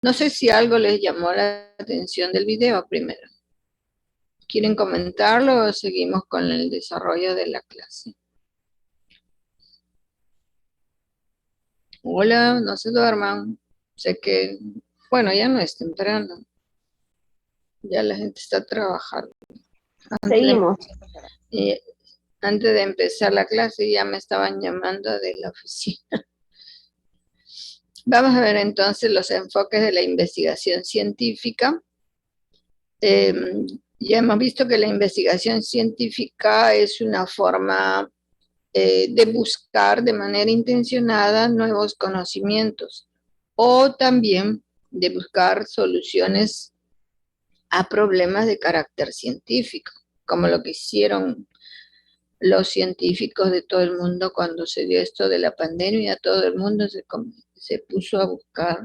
No sé si algo les llamó la atención del video primero. ¿Quieren comentarlo o seguimos con el desarrollo de la clase? Hola, no se duerman. Sé que, bueno, ya no es temprano. Ya la gente está trabajando. Antes de, Seguimos. eh, antes de empezar la clase ya me estaban llamando de la oficina. Vamos a ver entonces los enfoques de la investigación científica. Eh, ya hemos visto que la investigación científica es una forma de buscar de manera intencionada nuevos conocimientos o también de buscar soluciones a problemas de carácter científico, como lo que hicieron los científicos de todo el mundo cuando se dio esto de la pandemia. Todo el mundo se puso a buscar,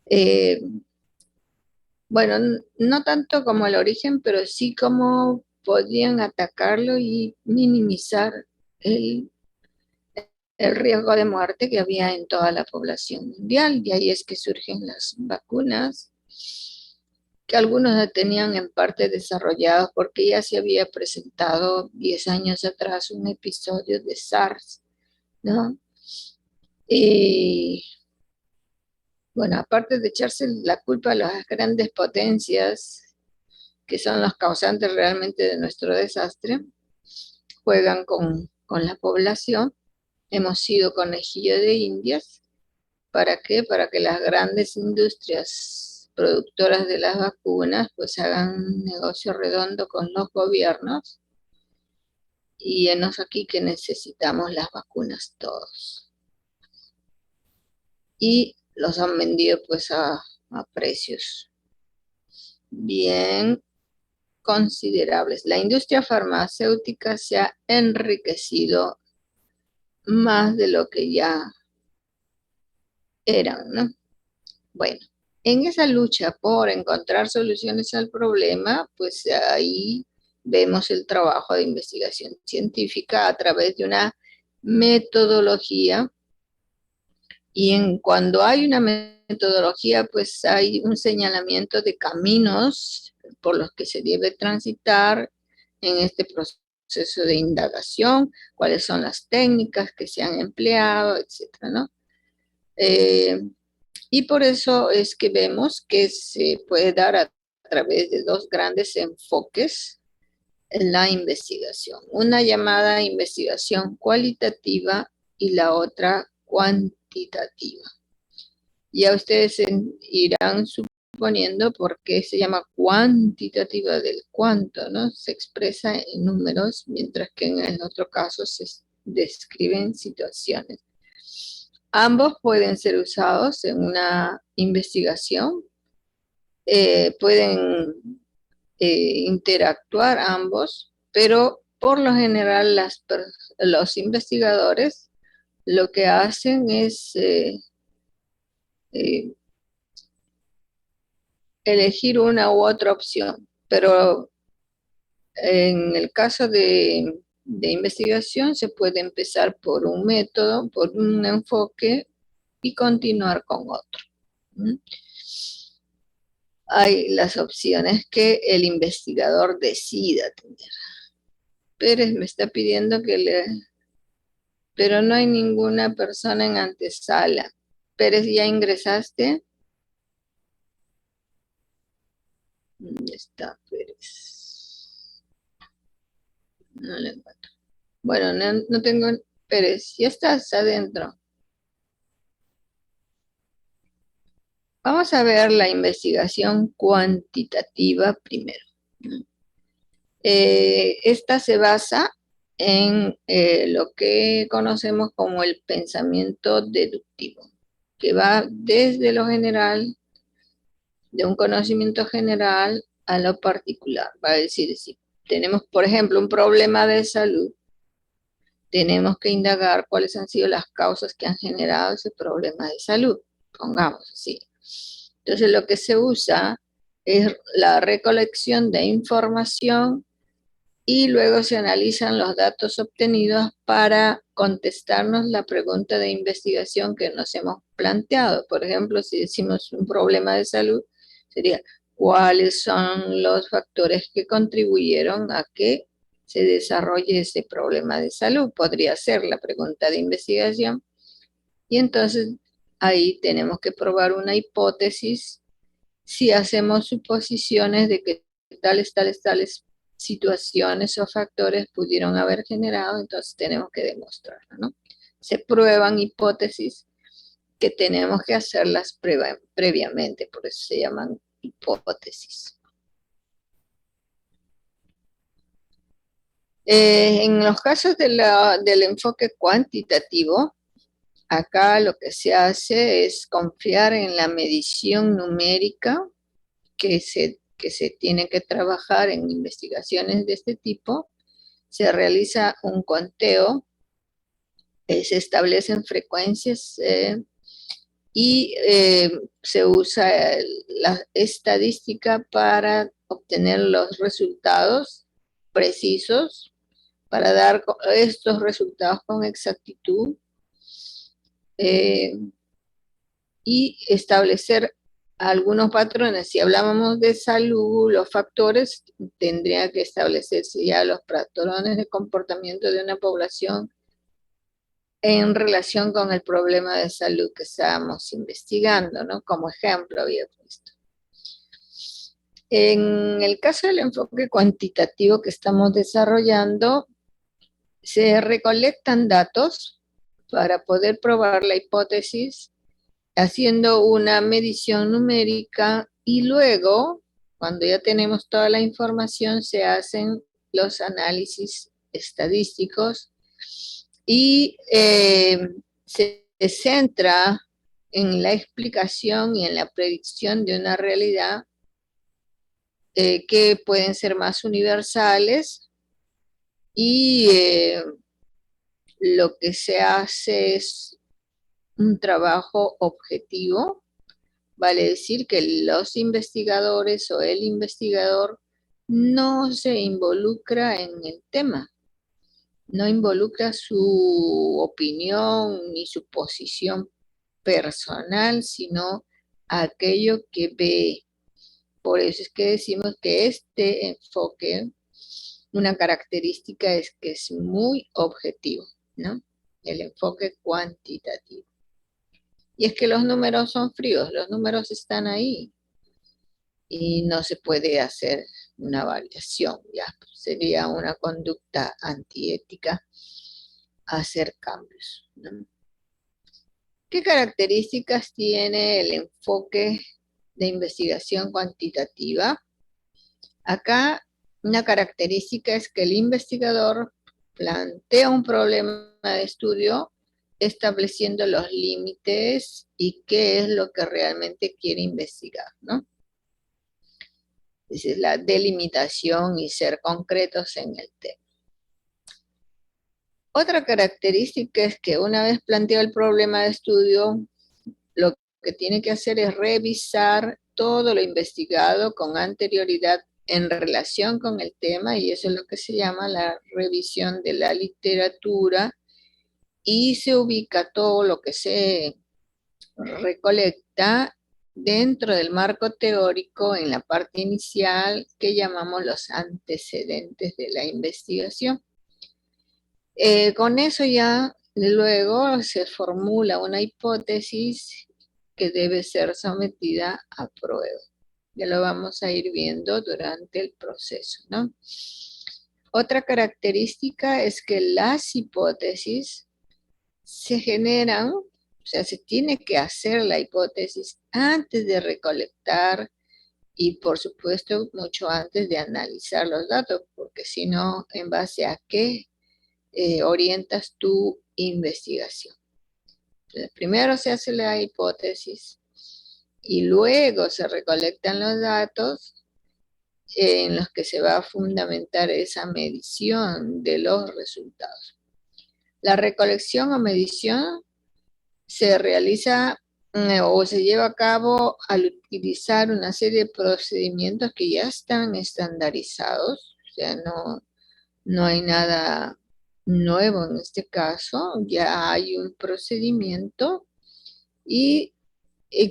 eh, bueno, no tanto como el origen, pero sí cómo podían atacarlo y minimizar el, el riesgo de muerte que había en toda la población mundial. Y ahí es que surgen las vacunas, que algunos ya tenían en parte desarrollados porque ya se había presentado 10 años atrás un episodio de SARS, ¿no? Y bueno, aparte de echarse la culpa a las grandes potencias, que son los causantes realmente de nuestro desastre, juegan con la población. Hemos sido conejillo de indias. ¿Para qué? Para que las grandes industrias productoras de las vacunas pues hagan un negocio redondo con los gobiernos y enos aquí que necesitamos las vacunas todos. Y los han vendido pues a precios bien considerables. La industria farmacéutica se ha enriquecido más de lo que ya eran, ¿no? Bueno, en esa lucha por encontrar soluciones al problema, pues ahí vemos el trabajo de investigación científica a través de una metodología. Y cuando hay una metodología, pues hay un señalamiento de caminos por los que se debe transitar en este proceso de indagación, cuáles son las técnicas que se han empleado, etcétera, ¿no? Eh, y por eso es que vemos que se puede dar a través de dos grandes enfoques en la investigación. Una llamada investigación cualitativa y la otra cuantitativa. Ya ustedes irán suponiendo por qué se llama cuantitativa del cuánto, ¿no? Se expresa en números, mientras que en el otro caso se describen situaciones. Ambos pueden ser usados en una investigación, pueden interactuar ambos, pero por lo general los investigadores lo que hacen es eh, elegir una u otra opción, pero en el caso de investigación se puede empezar por un método, por un enfoque y continuar con otro. ¿Mm? Hay las opciones que el investigador decida tener. Pérez me está pidiendo que le... Pero no hay ninguna persona en antesala. Pérez, ¿ya ingresaste? ¿Dónde está Pérez? No le encuentro. Bueno, no tengo... Pérez, ya estás adentro. Vamos a ver la investigación cuantitativa primero. Esta se basa en lo que conocemos como el pensamiento deductivo, que va desde lo general, de un conocimiento general a lo particular. Va a decir, si tenemos, por ejemplo, un problema de salud, tenemos que indagar cuáles han sido las causas que han generado ese problema de salud, pongamos así. Entonces, lo que se usa es la recolección de información y luego se analizan los datos obtenidos para contestarnos la pregunta de investigación que nos hemos planteado. Por ejemplo, si decimos un problema de salud, sería ¿cuáles son los factores que contribuyeron a que se desarrolle ese problema de salud? Podría ser la pregunta de investigación. Y entonces ahí tenemos que probar una hipótesis si hacemos suposiciones de que tales situaciones o factores pudieron haber generado, entonces tenemos que demostrarlo, ¿no? Se prueban hipótesis que tenemos que hacerlas previamente, por eso se llaman hipótesis. En los casos del enfoque cuantitativo, acá lo que se hace es confiar en la medición numérica que se tiene que trabajar en investigaciones de este tipo. Se realiza un conteo, se establecen frecuencias y se usa la estadística para obtener los resultados precisos, para dar estos resultados con exactitud y establecer algunos patrones. Si hablábamos de salud, los factores, tendría que establecerse ya los patrones de comportamiento de una población en relación con el problema de salud que estábamos investigando, ¿no? Como ejemplo había puesto. En el caso del enfoque cuantitativo que estamos desarrollando, se recolectan datos para poder probar la hipótesis haciendo una medición numérica y luego, cuando ya tenemos toda la información, se hacen los análisis estadísticos y se centra en la explicación y en la predicción de una realidad que pueden ser más universales y lo que se hace es un trabajo objetivo, vale decir que los investigadores o el investigador no se involucra en el tema, no involucra su opinión ni su posición personal, sino aquello que ve. Por eso es que decimos que este enfoque, una característica es que es muy objetivo, ¿no? El enfoque cuantitativo. Y es que los números son fríos, los números están ahí y no se puede hacer una variación, ya sería una conducta antiética hacer cambios, ¿no? ¿Qué características tiene el enfoque de investigación cuantitativa? Acá una característica es que el investigador plantea un problema de estudio estableciendo los límites y qué es lo que realmente quiere investigar, ¿no? Esa es la delimitación y ser concretos en el tema. Otra característica es que una vez planteado el problema de estudio, lo que tiene que hacer es revisar todo lo investigado con anterioridad en relación con el tema, y eso es lo que se llama la revisión de la literatura, y se ubica todo lo que se recolecta dentro del marco teórico en la parte inicial que llamamos los antecedentes de la investigación. Con eso ya luego se formula una hipótesis que debe ser sometida a prueba. Ya lo vamos a ir viendo durante el proceso, ¿no? Otra característica es que las hipótesis se generan, o sea, se tiene que hacer la hipótesis antes de recolectar y por supuesto mucho antes de analizar los datos, porque si no, ¿en base a qué orientas tu investigación? Entonces, primero se hace la hipótesis y luego se recolectan los datos en los que se va a fundamentar esa medición de los resultados. La recolección o medición se realiza o se lleva a cabo al utilizar una serie de procedimientos que ya están estandarizados, o sea, no hay nada nuevo en este caso, ya hay un procedimiento y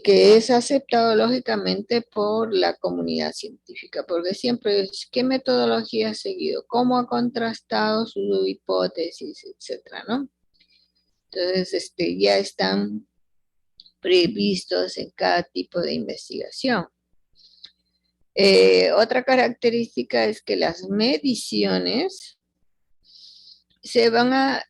que es aceptado lógicamente por la comunidad científica, porque siempre es qué metodología ha seguido, cómo ha contrastado su hipótesis, etcétera, ¿no? Entonces, ya están previstos en cada tipo de investigación. Otra característica es que las mediciones se van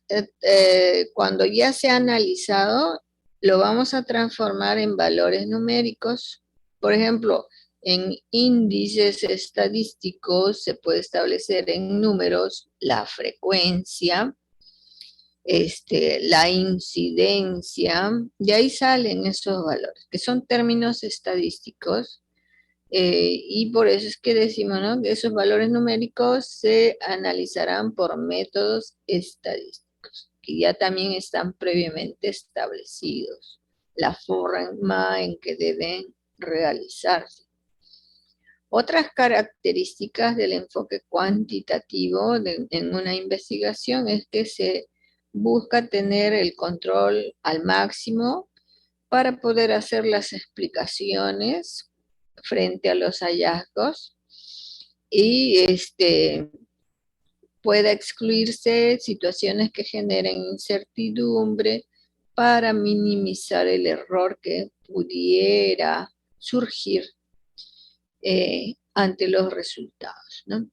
cuando ya se ha analizado, lo vamos a transformar en valores numéricos. Por ejemplo, en índices estadísticos se puede establecer en números la frecuencia, la incidencia, y ahí salen esos valores, que son términos estadísticos, y por eso es que decimos, ¿no?, que esos valores numéricos se analizarán por métodos estadísticos, que ya también están previamente establecidos, la forma en que deben realizarse. Otras características del enfoque cuantitativo en una investigación es que se busca tener el control al máximo para poder hacer las explicaciones frente a los hallazgos y pueda excluirse situaciones que generen incertidumbre para minimizar el error que pudiera surgir ante los resultados, ¿no?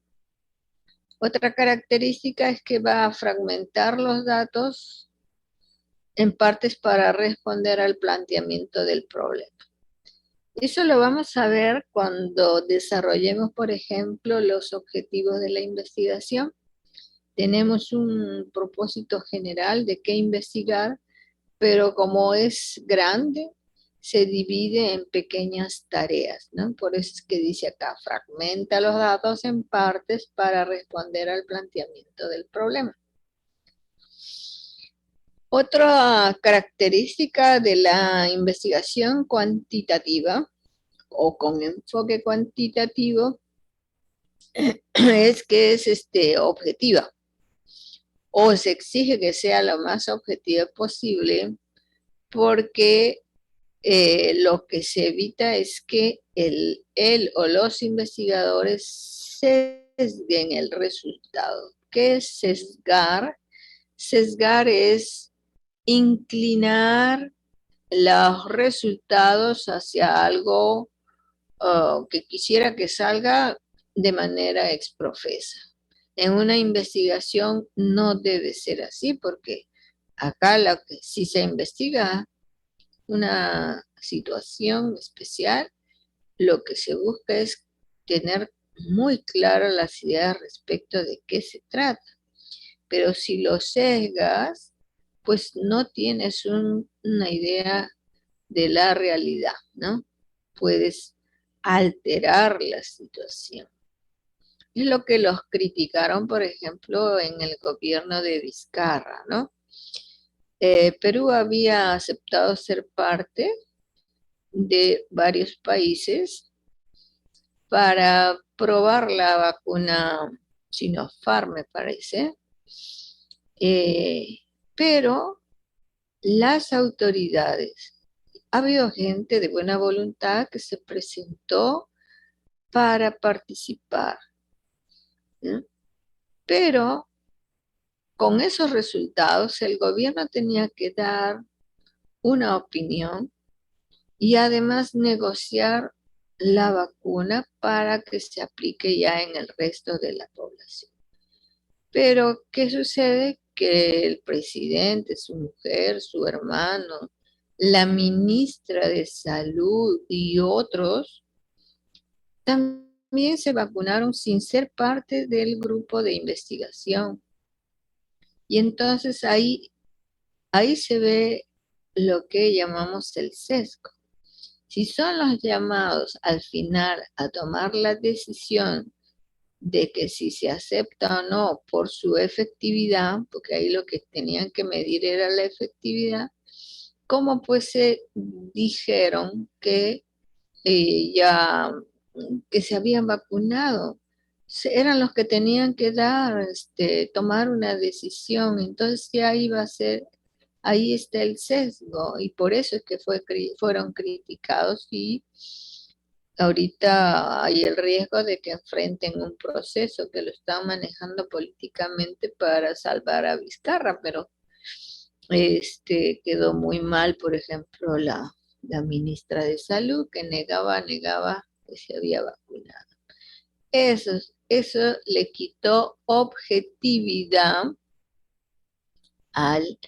Otra característica es que va a fragmentar los datos en partes para responder al planteamiento del problema. Eso lo vamos a ver cuando desarrollemos, por ejemplo, los objetivos de la investigación. Tenemos un propósito general de qué investigar, pero como es grande, se divide en pequeñas tareas, ¿no? Por eso es que dice acá, fragmenta los datos en partes para responder al planteamiento del problema. Otra característica de la investigación cuantitativa o con enfoque cuantitativo es que es objetiva, o se exige que sea lo más objetiva posible, porque lo que se evita es que él o los investigadores sesguen el resultado. ¿Qué es sesgar? Sesgar es inclinar los resultados hacia algo que quisiera que salga de manera exprofesa. En una investigación no debe ser así, porque acá si se investiga una situación especial, lo que se busca es tener muy claras las ideas respecto de qué se trata. Pero si lo sesgas, pues no tienes una idea de la realidad, ¿no? Puedes alterar la situación. Es lo que los criticaron, por ejemplo, en el gobierno de Vizcarra, ¿no? Perú había aceptado ser parte de varios países para probar la vacuna Sinopharm, me parece, pero las autoridades, ha habido gente de buena voluntad que se presentó para participar, ¿no? Pero con esos resultados el gobierno tenía que dar una opinión y además negociar la vacuna para que se aplique ya en el resto de la población. Pero, ¿qué sucede? Que el presidente, su mujer, su hermano, la ministra de Salud y otros también se vacunaron sin ser parte del grupo de investigación. Y entonces ahí se ve lo que llamamos el sesgo. Si son los llamados al final a tomar la decisión de que si se acepta o no por su efectividad, porque ahí lo que tenían que medir era la efectividad, como pues se dijeron que ya que se habían vacunado, eran los que tenían que tomar una decisión. Entonces ya iba a ser, ahí está el sesgo, y por eso es que fueron criticados, y ahorita hay el riesgo de que enfrenten un proceso que lo están manejando políticamente para salvar a Vizcarra, pero quedó muy mal, por ejemplo, la ministra de Salud, que negaba que se había vacunado. Eso le quitó objetividad al,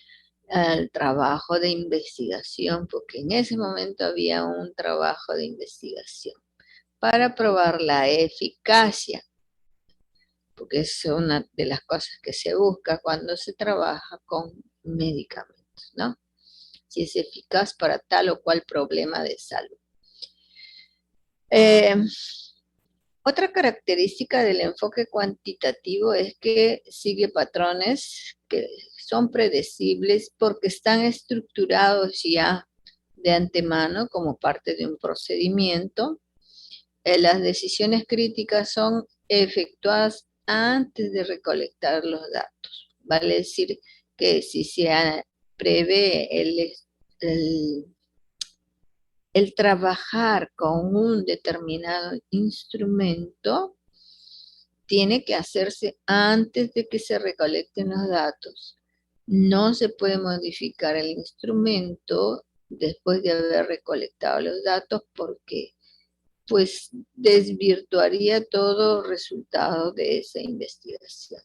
al trabajo de investigación, porque en ese momento había un trabajo de investigación para probar la eficacia, porque es una de las cosas que se busca cuando se trabaja con medicamentos, ¿no? Si es eficaz para tal o cual problema de salud. Eh, Otra característica del enfoque cuantitativo es que sigue patrones que son predecibles porque están estructurados ya de antemano como parte de un procedimiento. Las decisiones críticas son efectuadas antes de recolectar los datos. Vale decir que si se prevé el trabajar con un determinado instrumento, tiene que hacerse antes de que se recolecten los datos. No se puede modificar el instrumento después de haber recolectado los datos, porque pues desvirtuaría todo resultado de esa investigación.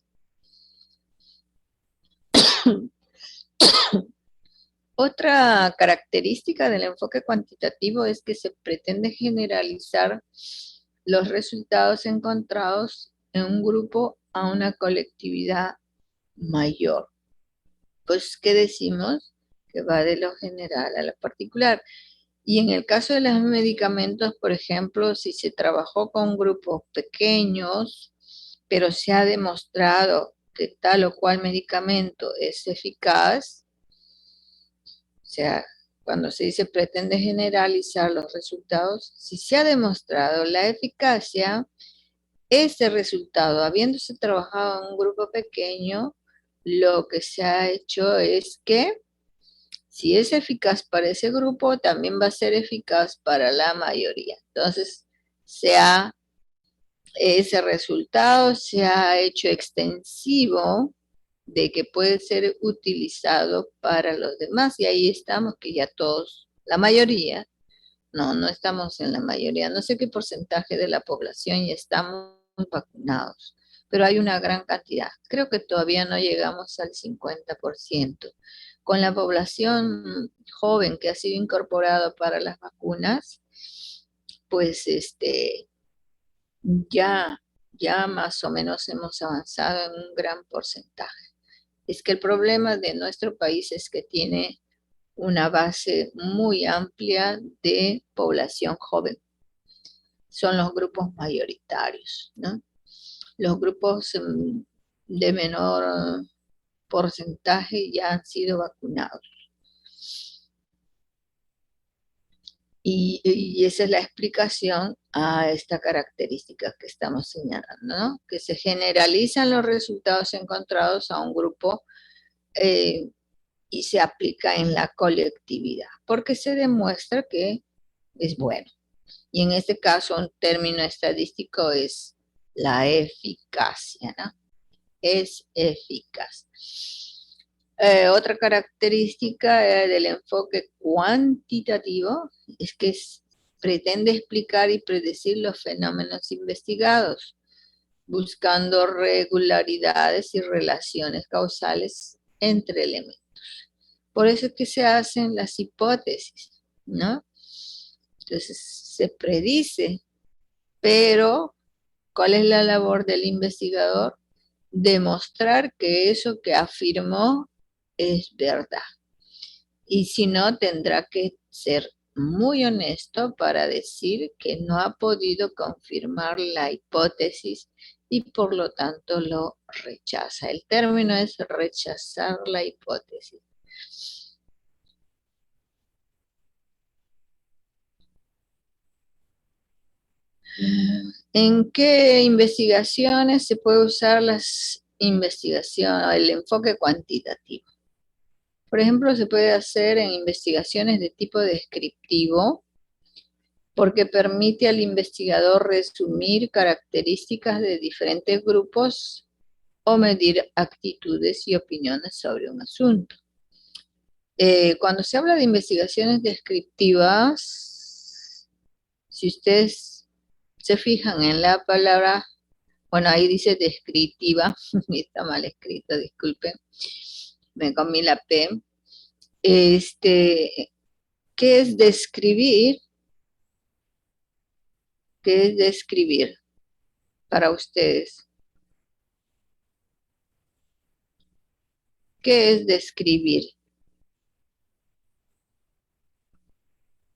Otra característica del enfoque cuantitativo es que se pretende generalizar los resultados encontrados en un grupo a una colectividad mayor. Pues, ¿qué decimos? Que va de lo general a lo particular. Y en el caso de los medicamentos, por ejemplo, si se trabajó con grupos pequeños, pero se ha demostrado que tal o cual medicamento es eficaz, o sea, cuando se dice pretende generalizar los resultados, si se ha demostrado la eficacia, ese resultado, habiéndose trabajado en un grupo pequeño, lo que se ha hecho es que si es eficaz para ese grupo, también va a ser eficaz para la mayoría. Entonces, ese resultado se ha hecho extensivo de que puede ser utilizado para los demás, y ahí estamos, que ya todos, la mayoría, no estamos en la mayoría, no sé qué porcentaje de la población ya estamos vacunados, pero hay una gran cantidad. Creo que todavía no llegamos al 50%. Con la población joven que ha sido incorporada para las vacunas, pues ya, ya más o menos hemos avanzado en un gran porcentaje. Es que el problema de nuestro país es que tiene una base muy amplia de población joven. Son los grupos mayoritarios, ¿no? Los grupos de menor porcentaje ya han sido vacunados. Y esa es la explicación a esta característica que estamos señalando, ¿no? Que se generalizan los resultados encontrados a un grupo y se aplica en la colectividad, porque se demuestra que es bueno. Y en este caso, un término estadístico es la eficacia, ¿no? Es eficaz. Otra característica del enfoque cuantitativo es que pretende explicar y predecir los fenómenos investigados, buscando regularidades y relaciones causales entre elementos. Por eso es que se hacen las hipótesis, ¿no? Entonces se predice, pero ¿cuál es la labor del investigador? Demostrar que eso que afirmó es verdad. Y si no, tendrá que ser muy honesto para decir que no ha podido confirmar la hipótesis y por lo tanto lo rechaza. El término es rechazar la hipótesis. ¿En qué investigaciones se puede usar el enfoque cuantitativo? Por ejemplo, se puede hacer en investigaciones de tipo descriptivo, porque permite al investigador resumir características de diferentes grupos o medir actitudes y opiniones sobre un asunto. Cuando se habla de investigaciones descriptivas, si ustedes se fijan en la palabra, bueno, ahí dice descriptiva, está mal escrito, disculpen, me comí la P. ¿Qué es describir? ¿Qué es describir para ustedes? ¿Qué es describir?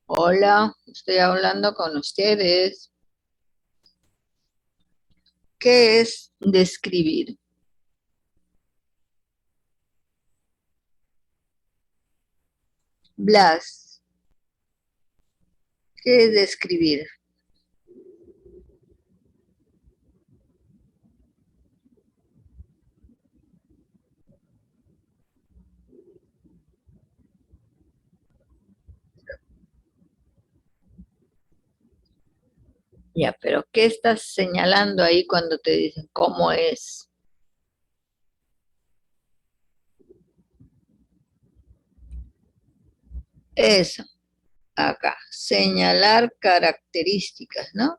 Hola, estoy hablando con ustedes. ¿Qué es describir? Blas, ¿qué es describir? Ya, pero ¿qué estás señalando ahí cuando te dicen cómo es? Eso, acá, señalar características, ¿no?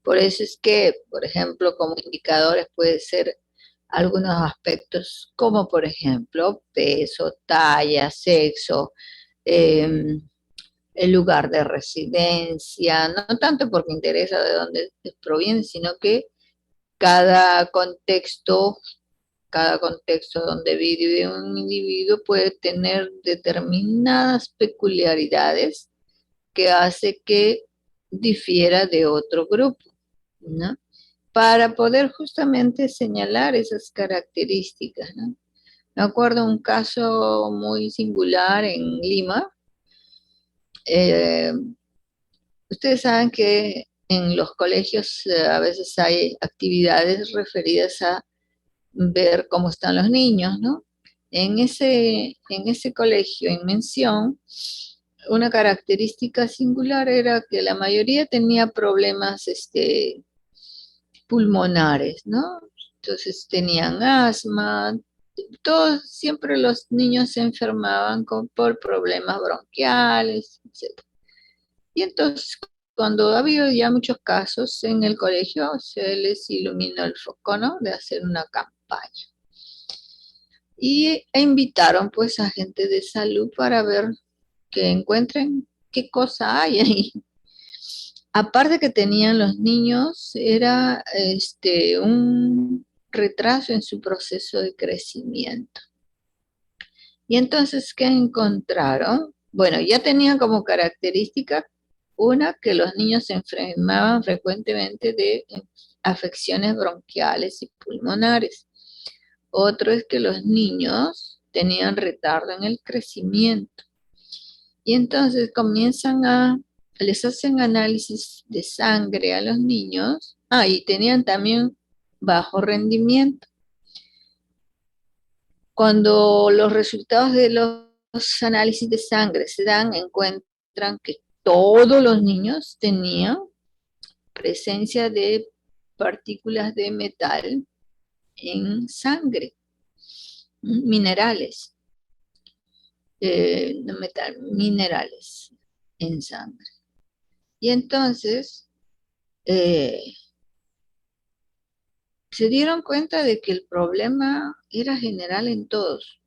Por eso es que, por ejemplo, como indicadores puede ser algunos aspectos como, por ejemplo, peso, talla, sexo, eh, el lugar de residencia, no tanto porque interesa de dónde proviene, sino que cada contexto, cada contexto donde vive un individuo puede tener determinadas peculiaridades que hace que difiera de otro grupo, ¿no? Para poder justamente señalar esas características, ¿no? Me acuerdo un caso muy singular en Lima. Eh, Ustedes saben que en los colegios a veces hay actividades referidas a ver cómo están los niños, ¿no? En ese colegio en mención, una característica singular era que la mayoría tenía problemas pulmonares, ¿no? Entonces tenían asma, todos, siempre los niños se enfermaban por problemas bronquiales, etc. Y entonces, cuando ha habido ya muchos casos en el colegio, se les iluminó el foco, ¿no? De hacer una campaña. E invitaron pues a gente de salud para ver que encuentren qué cosa hay ahí. Aparte que tenían los niños, era un retraso en su proceso de crecimiento. Y entonces, ¿qué encontraron? Bueno, ya tenían como característica una, que los niños se enfermaban frecuentemente de afecciones bronquiales y pulmonares. Otro es que los niños tenían retardo en el crecimiento. Y entonces les hacen análisis de sangre a los niños. Y tenían también bajo rendimiento. Cuando los resultados de los análisis de sangre se dan, encuentran que todos los niños tenían presencia de partículas de metal en sangre, minerales, no metal, minerales en sangre. Y entonces eh, se dieron cuenta de que el problema era general en todos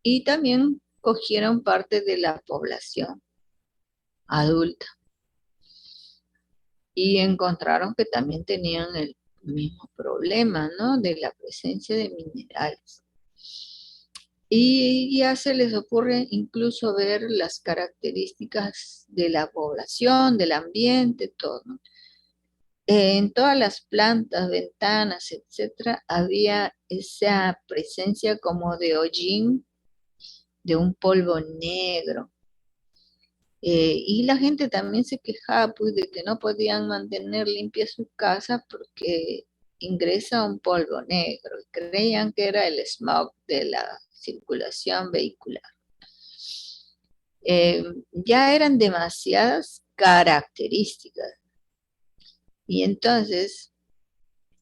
y también cogieron parte de la población adulta y encontraron que también tenían el mismo problema, ¿no? De la presencia de minerales. Y ya se les ocurre incluso ver las características de la población, del ambiente, todo, ¿no? En todas las plantas, ventanas, etcétera, había esa presencia como de hollín, de un polvo negro. Y la gente también se quejaba pues, de que no podían mantener limpias sus casas porque ingresa un polvo negro. Creían que era el smog de la circulación vehicular. Ya eran demasiadas características. Y entonces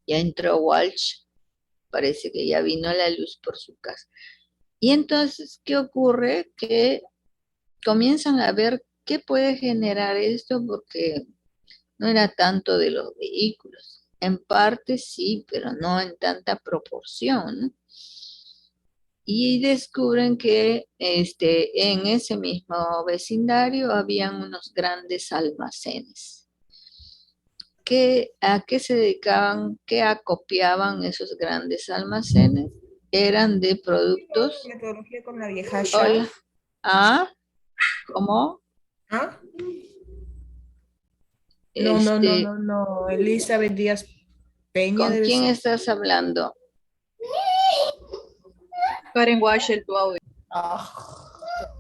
ya entró Walsh, parece que ya vino la luz por su casa. Y entonces, ¿qué ocurre? Que comienzan a ver qué puede generar esto porque no era tanto de los vehículos. En parte sí, pero no en tanta proporción. Y descubren que en ese mismo vecindario habían unos grandes almacenes. ¿A qué se dedicaban? ¿Qué acopiaban esos grandes almacenes? Eran de productos. Metodología con la vieja ya. Hola. Ah, ¿cómo? ¿Ah? No, no, no, Este, no, no. Elizabeth Díaz Peña ¿Con debe quién ser. estás hablando? Karen Washer, tu audio. Ah,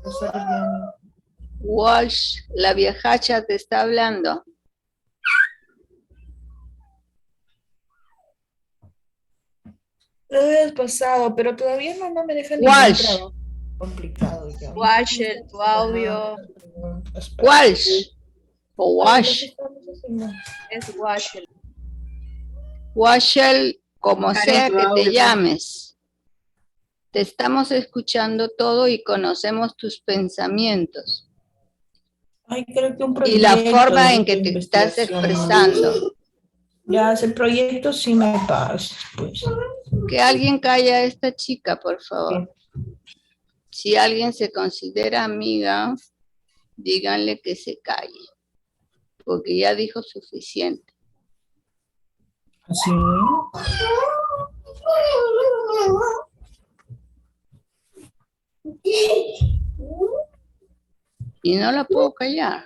profesor Jenny. Walsh, la viejacha te está hablando. Lo habías pasado, pero todavía no me deja ningún Walsh, trabajo complicado ya. Washer, tu audio. Walsh, o Ay, los Wash, estamos haciendo. Es Washer. Washel, como Karen, sea tu que te audio. llames. Te estamos escuchando todo y conocemos tus pensamientos Ay, creo que un y la proyecto forma de en que te estás investigación. expresando. Ya, ese proyecto sí me pasa, pues. Que alguien calle a esta chica, por favor. Sí. Si alguien se considera amiga, díganle que se calle, porque ya dijo suficiente. Así. Y no la puedo callar.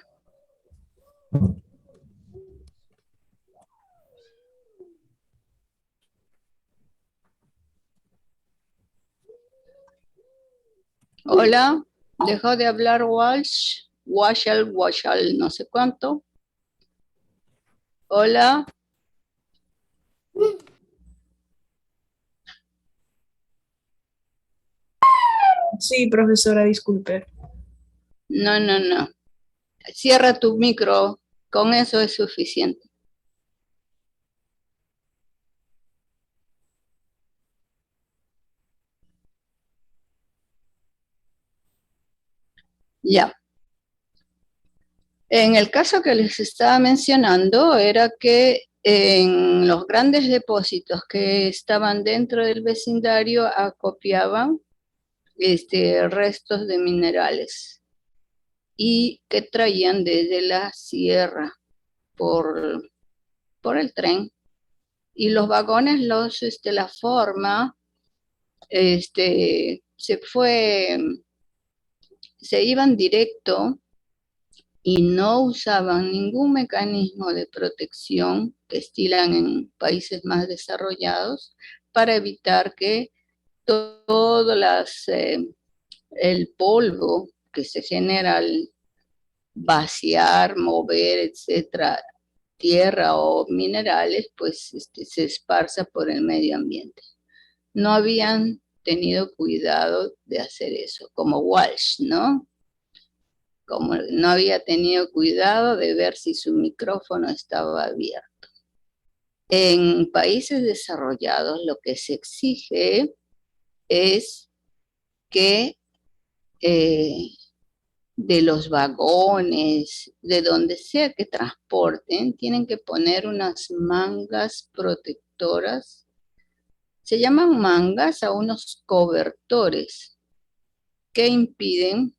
Hola, dejó de hablar Walsh, Washal, no sé cuánto. Hola. Sí, profesora, disculpe. No, no, no. Cierra tu micro, con eso es suficiente. Ya. En el caso que les estaba mencionando era que en los grandes depósitos que estaban dentro del vecindario acopiaban restos de minerales y que traían desde la sierra por, por el tren. Y los vagones, la forma, se iban directo y no usaban ningún mecanismo de protección que estilan en países más desarrollados para evitar que todo el polvo que se genera al vaciar, mover, etcétera, tierra o minerales, pues se esparza por el medio ambiente. No habían tenido cuidado de hacer eso, como Walsh, ¿no? Como no había tenido cuidado de ver si su micrófono estaba abierto. En países desarrollados lo que se exige es que de los vagones, de donde sea que transporten, tienen que poner unas mangas protectoras. Se llaman mangas a unos cobertores que impiden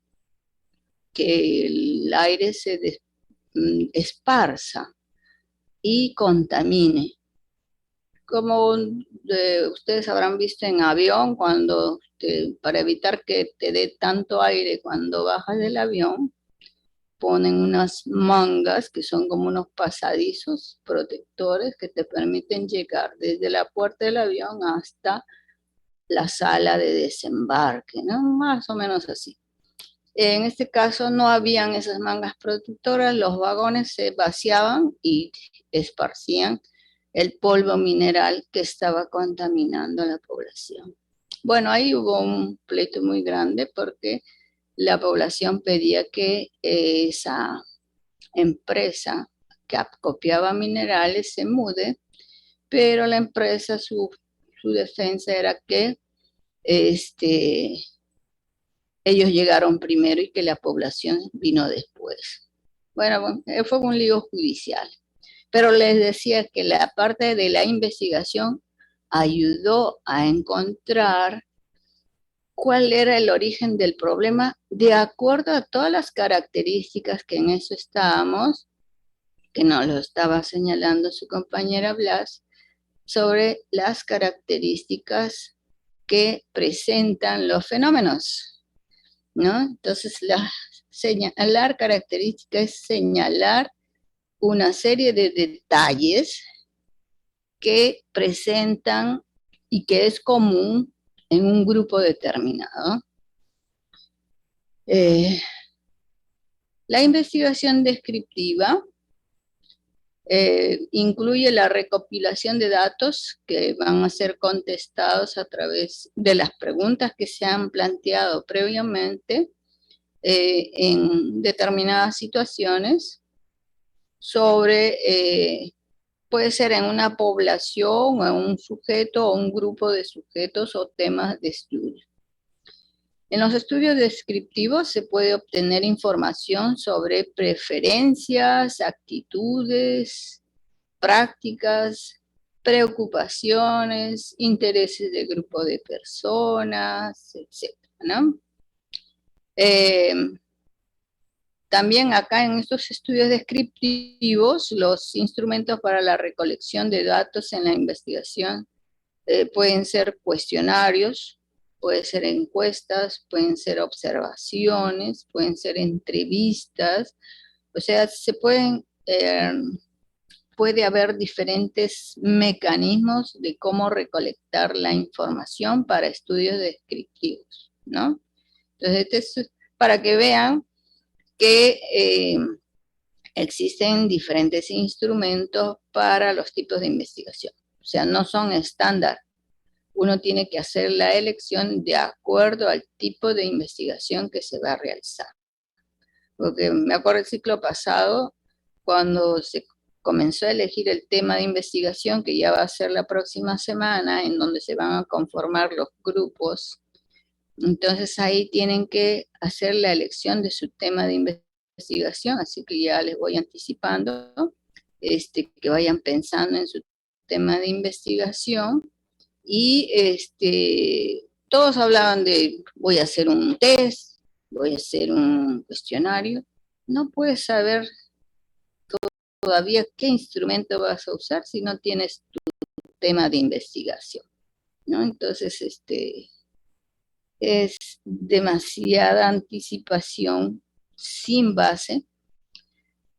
que el aire se esparza y contamine. Como ustedes habrán visto en avión, para evitar que te dé tanto aire cuando bajas del avión, ponen unas mangas que son como unos pasadizos protectores que te permiten llegar desde la puerta del avión hasta la sala de desembarque, ¿no? Más o menos así. En este caso no habían esas mangas protectoras, los vagones se vaciaban y esparcían el polvo mineral que estaba contaminando a la población. Bueno, ahí hubo un pleito muy grande porque la población pedía que esa empresa que copiaba minerales se mude, pero la empresa, su defensa era que ellos llegaron primero y que la población vino después. Bueno, fue un lío judicial. Pero les decía que la parte de la investigación ayudó a encontrar cuál era el origen del problema de acuerdo a todas las características que en eso estábamos, que nos lo estaba señalando su compañera Blas, sobre las características que presentan los fenómenos, ¿no? Entonces, señalar características es señalar una serie de detalles que presentan y que es común en un grupo determinado. La investigación descriptiva incluye la recopilación de datos que van a ser contestados a través de las preguntas que se han planteado previamente en determinadas situaciones sobre, puede ser en una población o en un sujeto o un grupo de sujetos o temas de estudio. En los estudios descriptivos se puede obtener información sobre preferencias, actitudes, prácticas, preocupaciones, intereses de grupo de personas, etc., ¿no? También acá en estos estudios descriptivos, los instrumentos para la recolección de datos en la investigación pueden ser cuestionarios, pueden ser encuestas, pueden ser observaciones, pueden ser entrevistas, o sea, puede haber diferentes mecanismos de cómo recolectar la información para estudios descriptivos, ¿no? Entonces, esto es para que vean que existen diferentes instrumentos para los tipos de investigación. O sea, no son estándar. Uno tiene que hacer la elección de acuerdo al tipo de investigación que se va a realizar. Porque me acuerdo el ciclo pasado, cuando se comenzó a elegir el tema de investigación, que ya va a ser la próxima semana, en donde se van a conformar los grupos. Entonces ahí tienen que hacer la elección de su tema de investigación, así que ya les voy anticipando, que vayan pensando en su tema de investigación. Y todos hablaban de, voy a hacer un test, voy a hacer un cuestionario. No puedes saber todavía qué instrumento vas a usar si no tienes tu tema de investigación, ¿no? Entonces, es demasiada anticipación sin base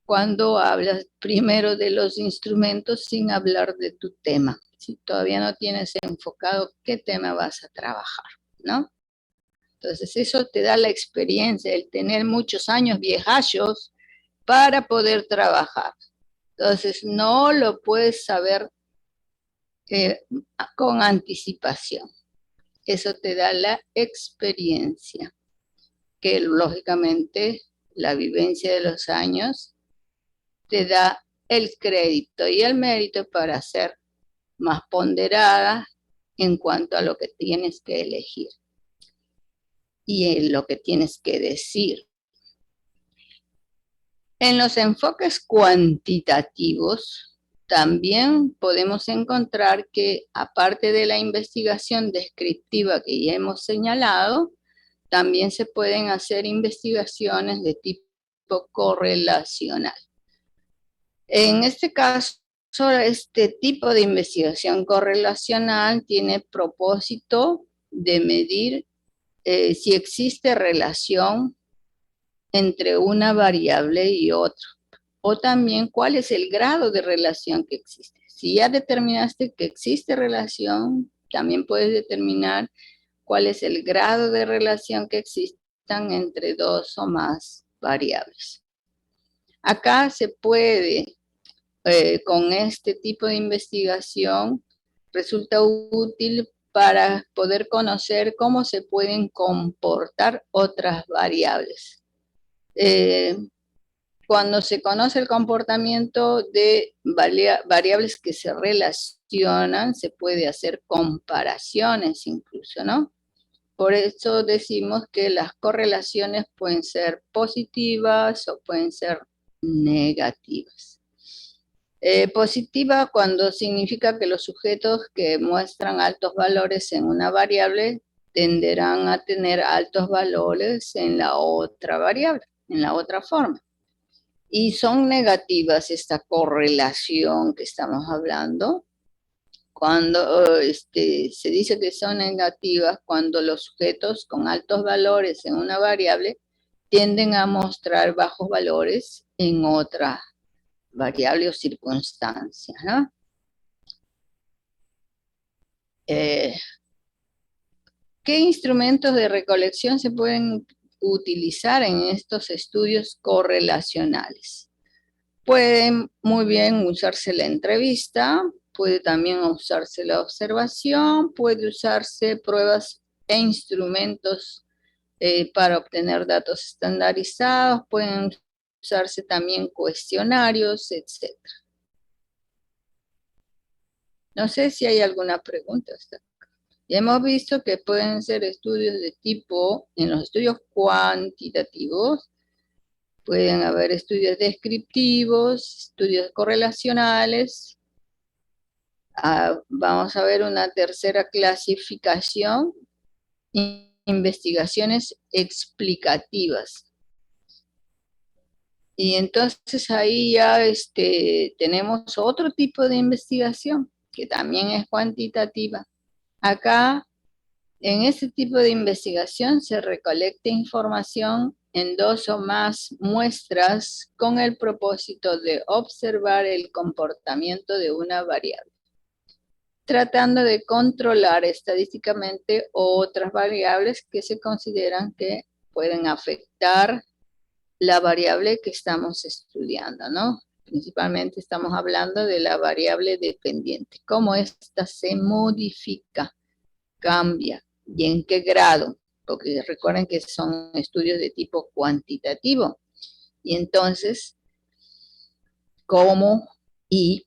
cuando hablas primero de los instrumentos sin hablar de tu tema. Si todavía no tienes enfocado qué tema vas a trabajar, ¿no? Entonces eso te da la experiencia, el tener muchos años viejachos para poder trabajar. Entonces no lo puedes saber con anticipación. Eso te da la experiencia, que lógicamente la vivencia de los años te da el crédito y el mérito para ser más ponderada en cuanto a lo que tienes que elegir y en lo que tienes que decir. En los enfoques cuantitativos también podemos encontrar que, aparte de la investigación descriptiva que ya hemos señalado, también se pueden hacer investigaciones de tipo correlacional. En este caso, este tipo de investigación correlacional tiene propósito de medir si existe relación entre una variable y otra, o también cuál es el grado de relación que existe. Si ya determinaste que existe relación, también puedes determinar cuál es el grado de relación que existe están entre dos o más variables. Acá se puede, con este tipo de investigación, resulta útil para poder conocer cómo se pueden comportar otras variables. Cuando se conoce el comportamiento de variables que se relacionan, se puede hacer comparaciones incluso, ¿no? Por eso decimos que las correlaciones pueden ser positivas o pueden ser negativas. Positiva cuando significa que los sujetos que muestran altos valores en una variable tenderán a tener altos valores en la otra variable, en la otra forma. Y son negativas esta correlación que estamos hablando. Cuando se dice que son negativas cuando los sujetos con altos valores en una variable tienden a mostrar bajos valores en otra variable o circunstancia, ¿no? ¿Qué instrumentos de recolección se pueden utilizar en estos estudios correlacionales? Puede muy bien usarse la entrevista, puede también usarse la observación, puede usarse pruebas e instrumentos para obtener datos estandarizados, pueden usarse también cuestionarios, etc. No sé si hay alguna pregunta hasta acá. Ya hemos visto que pueden ser estudios de tipo, en los estudios cuantitativos, pueden haber estudios descriptivos, estudios correlacionales. Vamos a ver una tercera clasificación, investigaciones explicativas. Y entonces ahí ya tenemos otro tipo de investigación que también es cuantitativa. Acá, en este tipo de investigación se recolecta información en dos o más muestras con el propósito de observar el comportamiento de una variable, tratando de controlar estadísticamente otras variables que se consideran que pueden afectar la variable que estamos estudiando, ¿no? Principalmente estamos hablando de la variable dependiente, cómo ésta se modifica, cambia y en qué grado, porque recuerden que son estudios de tipo cuantitativo. Y entonces, cómo y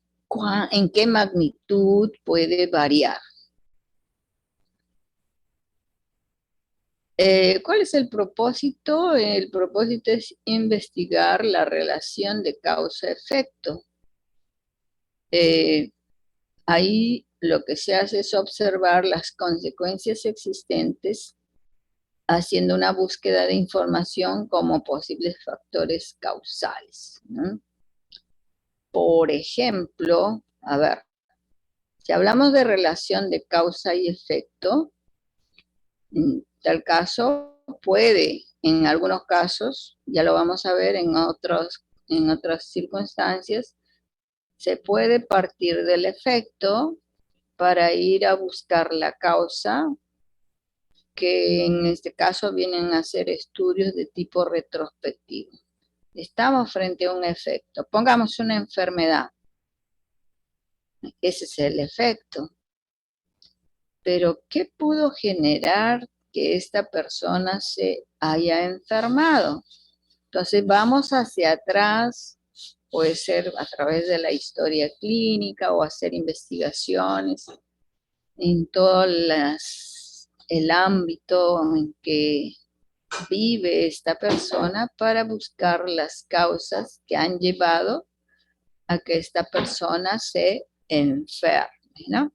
en qué magnitud puede variar. ¿Cuál es el propósito? El propósito es investigar la relación de causa-efecto. Ahí lo que se hace es observar las consecuencias existentes, haciendo una búsqueda de información como posibles factores causales, ¿no? Por ejemplo, a ver, si hablamos de relación de causa y efecto, en tal caso puede, en algunos casos, ya lo vamos a ver en otras circunstancias, se puede partir del efecto para ir a buscar la causa, que en este caso vienen a ser estudios de tipo retrospectivo. Estamos frente a un efecto. Pongamos una enfermedad. Ese es el efecto. Pero, ¿qué pudo generar que esta persona se haya enfermado? Entonces, vamos hacia atrás, puede ser a través de la historia clínica o hacer investigaciones en todo el ámbito en que vive esta persona para buscar las causas que han llevado a que esta persona se enferme, ¿no?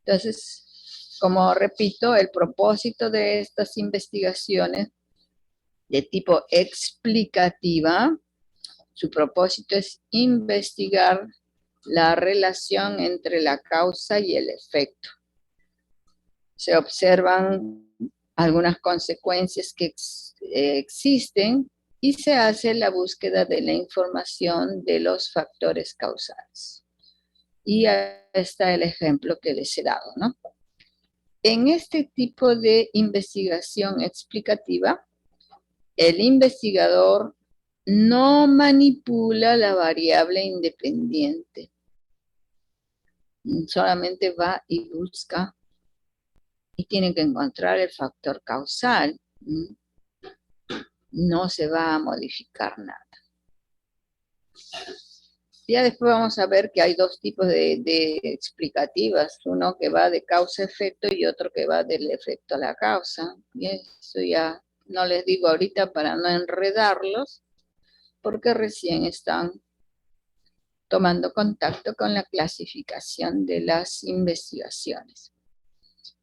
Entonces, como repito, el propósito de estas investigaciones de tipo explicativa, su propósito es investigar la relación entre la causa y el efecto. Se observan algunas consecuencias que existen y se hace la búsqueda de la información de los factores causales. Y ahí está el ejemplo que les he dado, ¿no? En este tipo de investigación explicativa, el investigador no manipula la variable independiente. Solamente va y busca y tiene que encontrar el factor causal. No se va a modificar nada. Ya después vamos a ver que hay dos tipos de explicativas, uno que va de causa-efecto y otro que va del efecto a la causa. Y eso ya no les digo ahorita para no enredarlos, porque recién están tomando contacto con la clasificación de las investigaciones.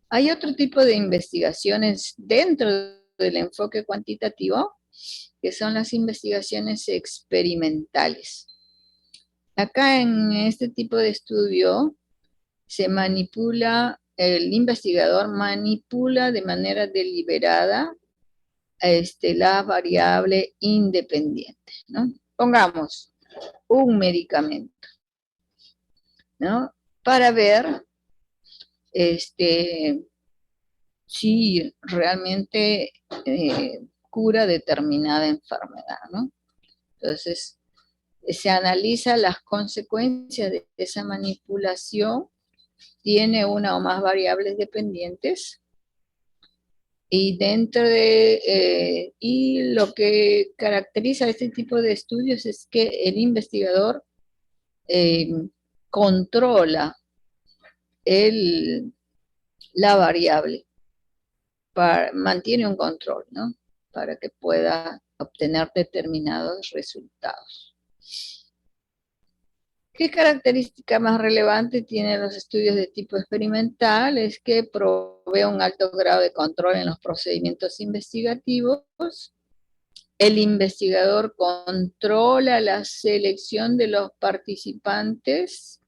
Hay otro tipo de investigaciones dentro del enfoque cuantitativo, que son las investigaciones experimentales. Acá en este tipo de estudio se manipula, el investigador manipula de manera deliberada la variable independiente, ¿no? Pongamos un medicamento, ¿no? Para ver si realmente cura determinada enfermedad, ¿no? Entonces, se analiza las consecuencias de esa manipulación, tiene una o más variables dependientes, y dentro de, y lo que caracteriza este tipo de estudios es que el investigador controla la variable, mantiene un control, ¿no? Para que pueda obtener determinados resultados. ¿Qué característica más relevante tienen los estudios de tipo experimental? Es que provee un alto grado de control en los procedimientos investigativos. El investigador controla la selección de los participantes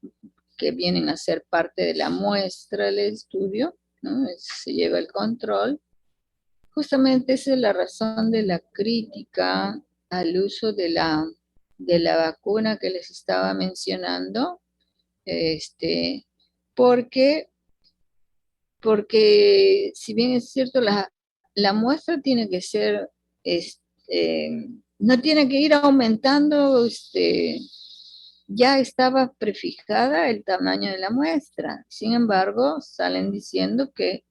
que vienen a ser parte de la muestra del estudio, ¿no? Se lleva el control. Justamente esa es la razón de la crítica al uso de la vacuna que les estaba mencionando, porque si bien es cierto, la muestra tiene que ser, no tiene que ir aumentando, ya estaba prefijada el tamaño de la muestra. Sin embargo, salen diciendo que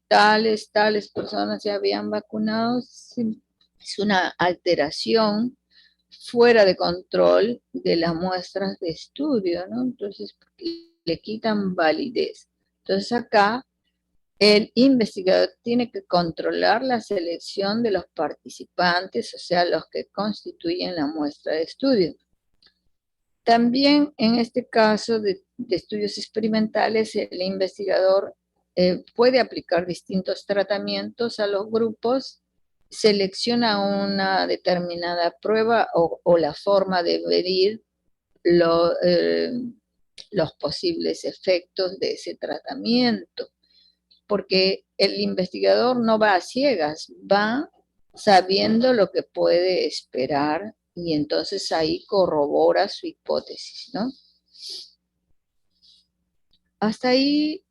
tales personas se habían vacunado. Es una alteración fuera de control de las muestras de estudio, ¿no? Entonces, le quitan validez. Entonces, acá el investigador tiene que controlar la selección de los participantes, o sea, los que constituyen la muestra de estudio. También en este caso de estudios experimentales, el investigador puede aplicar distintos tratamientos a los grupos, selecciona una determinada prueba o la forma de medir los posibles efectos de ese tratamiento, porque el investigador no va a ciegas, va sabiendo lo que puede esperar y entonces ahí corrobora su hipótesis, ¿no? Hasta ahí,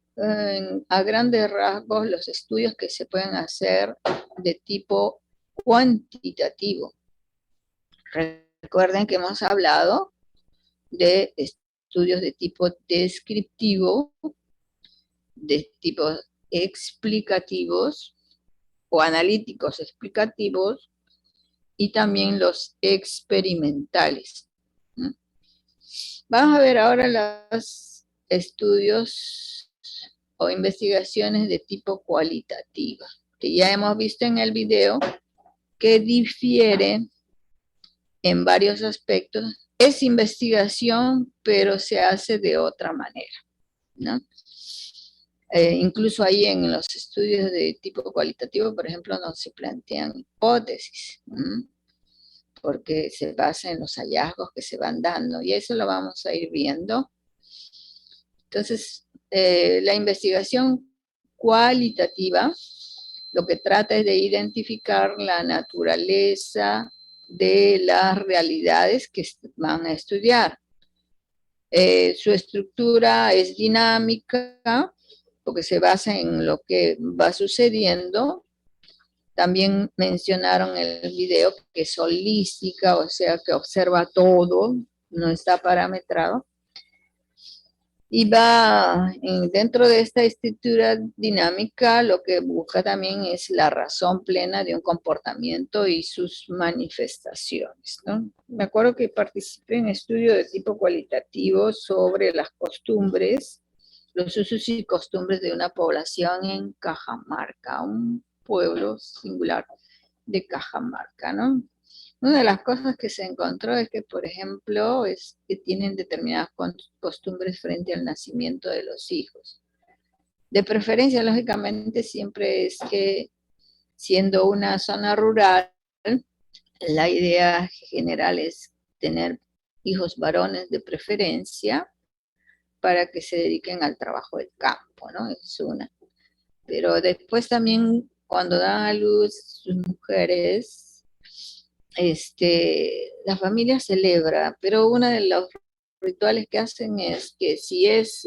a grandes rasgos, los estudios que se pueden hacer de tipo cuantitativo. Recuerden que hemos hablado de estudios de tipo descriptivo, de tipo explicativos o analíticos explicativos, y también los experimentales. Vamos a ver ahora los estudios o investigaciones de tipo cualitativa, que ya hemos visto en el video que difiere en varios aspectos. Es investigación, pero se hace de otra manera, ¿no? Incluso ahí en los estudios de tipo cualitativo, por ejemplo, no se plantean hipótesis, porque se basa en los hallazgos que se van dando, y eso lo vamos a ir viendo. Entonces, la investigación cualitativa lo que trata es de identificar la naturaleza de las realidades que van a estudiar. Su estructura es dinámica, porque se basa en lo que va sucediendo También mencionaron en el video que es holística, o sea, que observa todo, no está parametrado. Y va dentro de esta estructura dinámica, lo que busca también es la razón plena de un comportamiento y sus manifestaciones, ¿no? Me acuerdo que participé en estudios de tipo cualitativo sobre las costumbres, los usos y costumbres de una población en Cajamarca, un pueblo singular de Cajamarca, ¿no? Una de las cosas que se encontró es que, por ejemplo, es que tienen determinadas costumbres frente al nacimiento de los hijos. De preferencia, lógicamente, siempre es que, siendo una zona rural, la idea general es tener hijos varones de preferencia para que se dediquen al trabajo del campo, ¿no? Es una. Pero después también, cuando dan a luz sus mujeres, la familia celebra, pero uno de los rituales que hacen es que si es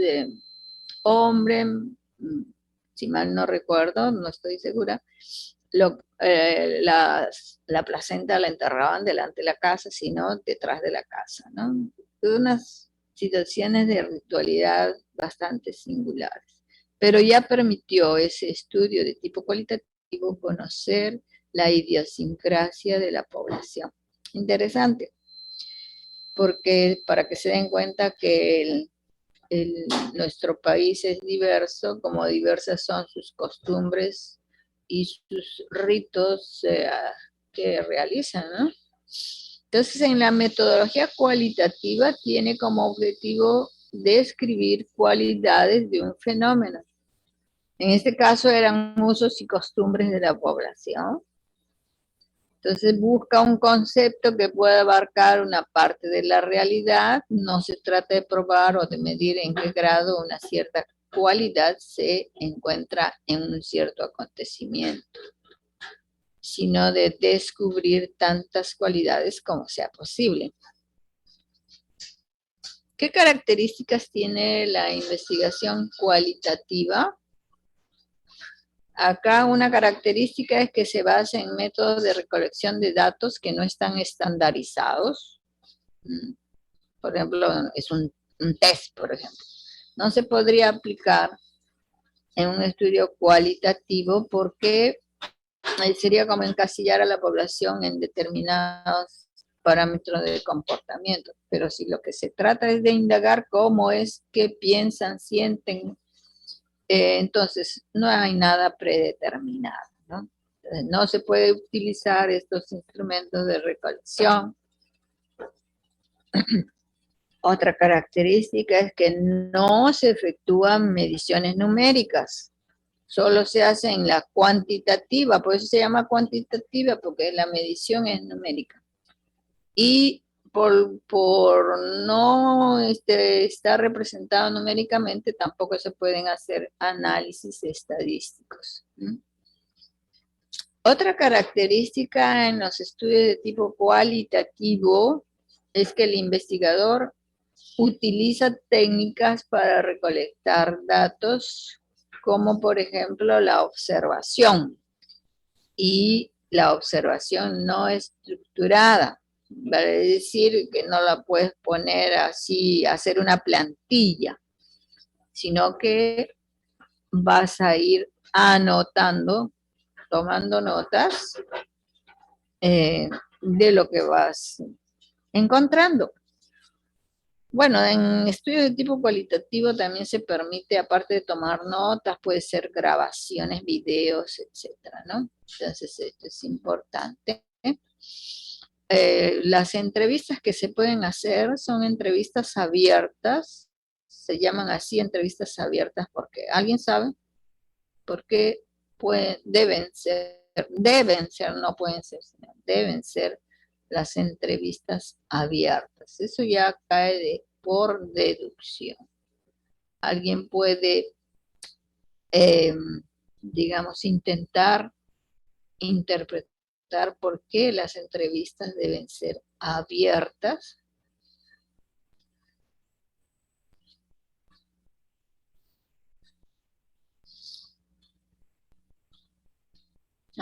hombre, si mal no recuerdo, no estoy segura, la placenta la enterraban delante de la casa, sino detrás de la casa, ¿no? Unas situaciones de ritualidad bastante singulares. Pero ya permitió ese estudio de tipo cualitativo conocer la idiosincrasia de la población. Interesante, porque para que se den cuenta que nuestro país es diverso, como diversas son sus costumbres y sus ritos que realizan, ¿no? Entonces, en la metodología cualitativa tiene como objetivo describir cualidades de un fenómeno. En este caso eran usos y costumbres de la población. Entonces busca un concepto que pueda abarcar una parte de la realidad. No se trata de probar o de medir en qué grado una cierta cualidad se encuentra en un cierto acontecimiento, sino de descubrir tantas cualidades como sea posible. ¿Qué características tiene la investigación cualitativa? Acá una característica es que se basa en métodos de recolección de datos que no están estandarizados. Por ejemplo, es un test, por ejemplo. No se podría aplicar en un estudio cualitativo porque sería como encasillar a la población en determinados parámetros de comportamiento. Pero si lo que se trata es de indagar cómo es que piensan, sienten, entonces no hay nada predeterminado, ¿no? Entonces, no se puede utilizar estos instrumentos de recolección. Otra característica es que no se efectúan mediciones numéricas, solo se hace en la cuantitativa, por eso se llama cuantitativa, porque la medición es numérica. Y por no estar representado numéricamente, tampoco se pueden hacer análisis estadísticos. Otra característica en los estudios de tipo cualitativo es que el investigador utiliza técnicas para recolectar datos, como por ejemplo la observación, y la observación no estructurada. Vale decir que no la puedes poner así, hacer una plantilla, sino que vas a ir anotando, tomando notas de lo que vas encontrando. Bueno, en estudios de tipo cualitativo también se permite, aparte de tomar notas, puede ser grabaciones, videos, etcétera, ¿no? Entonces, esto es importante. Las entrevistas que se pueden hacer son entrevistas abiertas, se llaman así entrevistas abiertas porque alguien sabe por qué deben ser, no pueden ser, sino deben ser las entrevistas abiertas. Eso ya cae por deducción. Alguien puede, digamos, intentar interpretar por qué las entrevistas deben ser abiertas.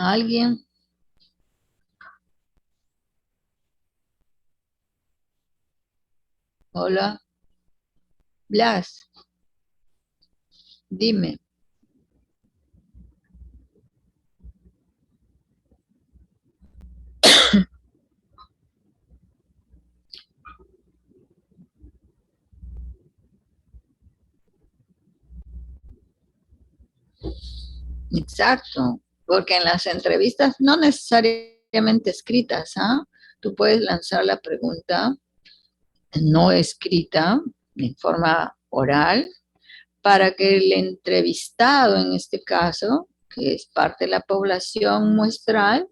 ¿Alguien? Hola, Blas, dime. Exacto, porque en las entrevistas no necesariamente escritas, ¿ah? Tú puedes lanzar la pregunta no escrita, en forma oral, para que el entrevistado, en este caso, que es parte de la población muestral,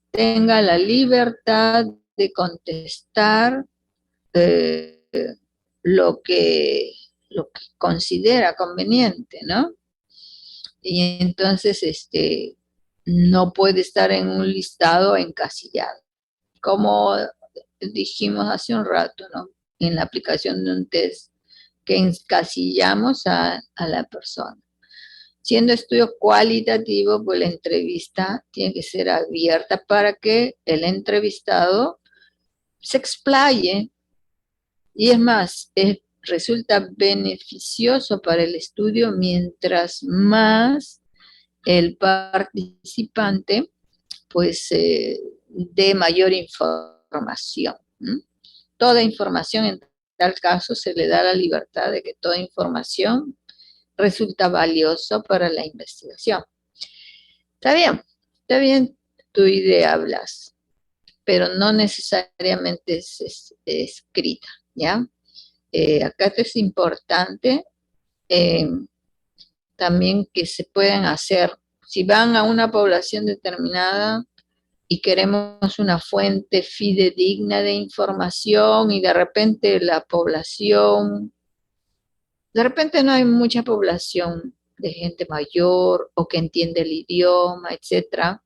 tenga la libertad de contestar eh, lo que, lo que considera conveniente, ¿no? Y entonces no puede estar en un listado encasillado. Como dijimos hace un rato, ¿no? En la aplicación de un test que encasillamos a la persona. Siendo estudio cualitativo, pues la entrevista tiene que ser abierta para que el entrevistado se explaye y es más, resulta beneficioso para el estudio mientras más el participante pues dé mayor información. ¿Mm? Toda información en tal caso se le da la libertad de que toda información resulta valiosa para la investigación. Está bien tu idea, Blas, pero no necesariamente es escrita, ¿ya? Acá es importante eh, también que se puedan hacer, si van a una población determinada y queremos una fuente fidedigna de información y de repente la población, de repente no hay mucha población de gente mayor o que entiende el idioma, etcétera,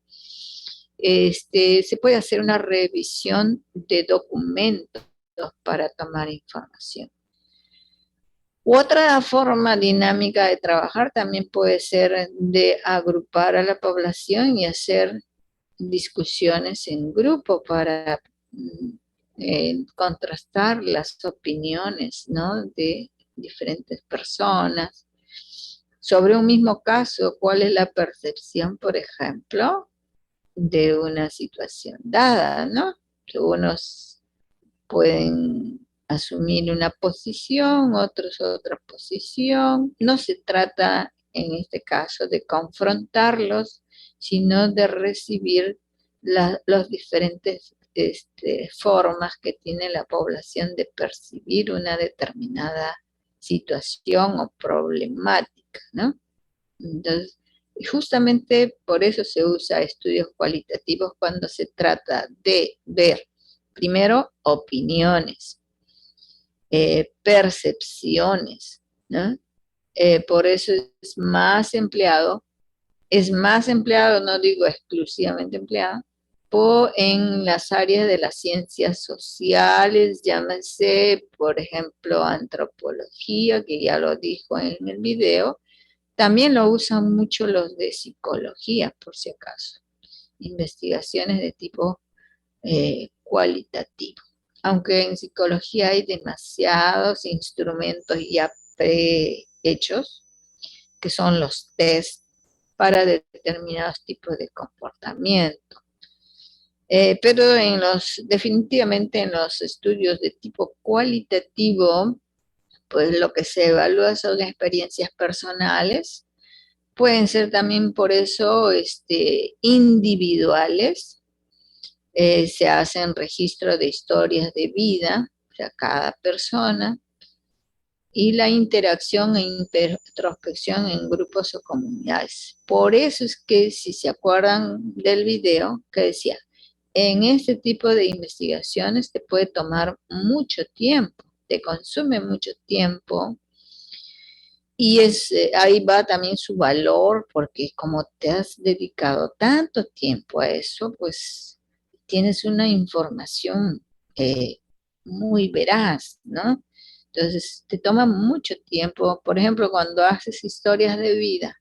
se puede hacer una revisión de documentos para tomar información. Otra forma dinámica de trabajar también puede ser de agrupar a la población y hacer discusiones en grupo para contrastar las opiniones, ¿no? De diferentes personas sobre un mismo caso. ¿Cuál es la percepción, por ejemplo, de una situación dada, ¿no? Que unos pueden asumir una posición, otros otra posición. No se trata en este caso de confrontarlos, sino de recibir las diferentes formas que tiene la población de percibir una determinada situación o problemática, ¿no? Entonces, justamente por eso se usa estudios cualitativos cuando se trata de ver, primero, opiniones, percepciones, ¿no? Por eso es más empleado, no digo exclusivamente empleado, en las áreas de las ciencias sociales, llámese, por ejemplo, antropología, que ya lo dijo en el video. También lo usan mucho los de psicología, por si acaso. Investigaciones de tipo cualitativo. Aunque en psicología hay demasiados instrumentos ya prehechos, que son los test para determinados tipos de comportamiento. Pero definitivamente en los estudios de tipo cualitativo, pues lo que se evalúa son experiencias personales. Pueden ser también por eso individuales. Se hacen registros de historias de vida, o sea, cada persona, y la interacción e introspección en grupos o comunidades. Por eso es que, si se acuerdan del video que decía, en este tipo de investigaciones te puede tomar mucho tiempo, te consume mucho tiempo. Y ahí va también su valor, porque como te has dedicado tanto tiempo a eso, pues tienes una información muy veraz, ¿no? Entonces, te toma mucho tiempo. Por ejemplo, cuando haces historias de vida,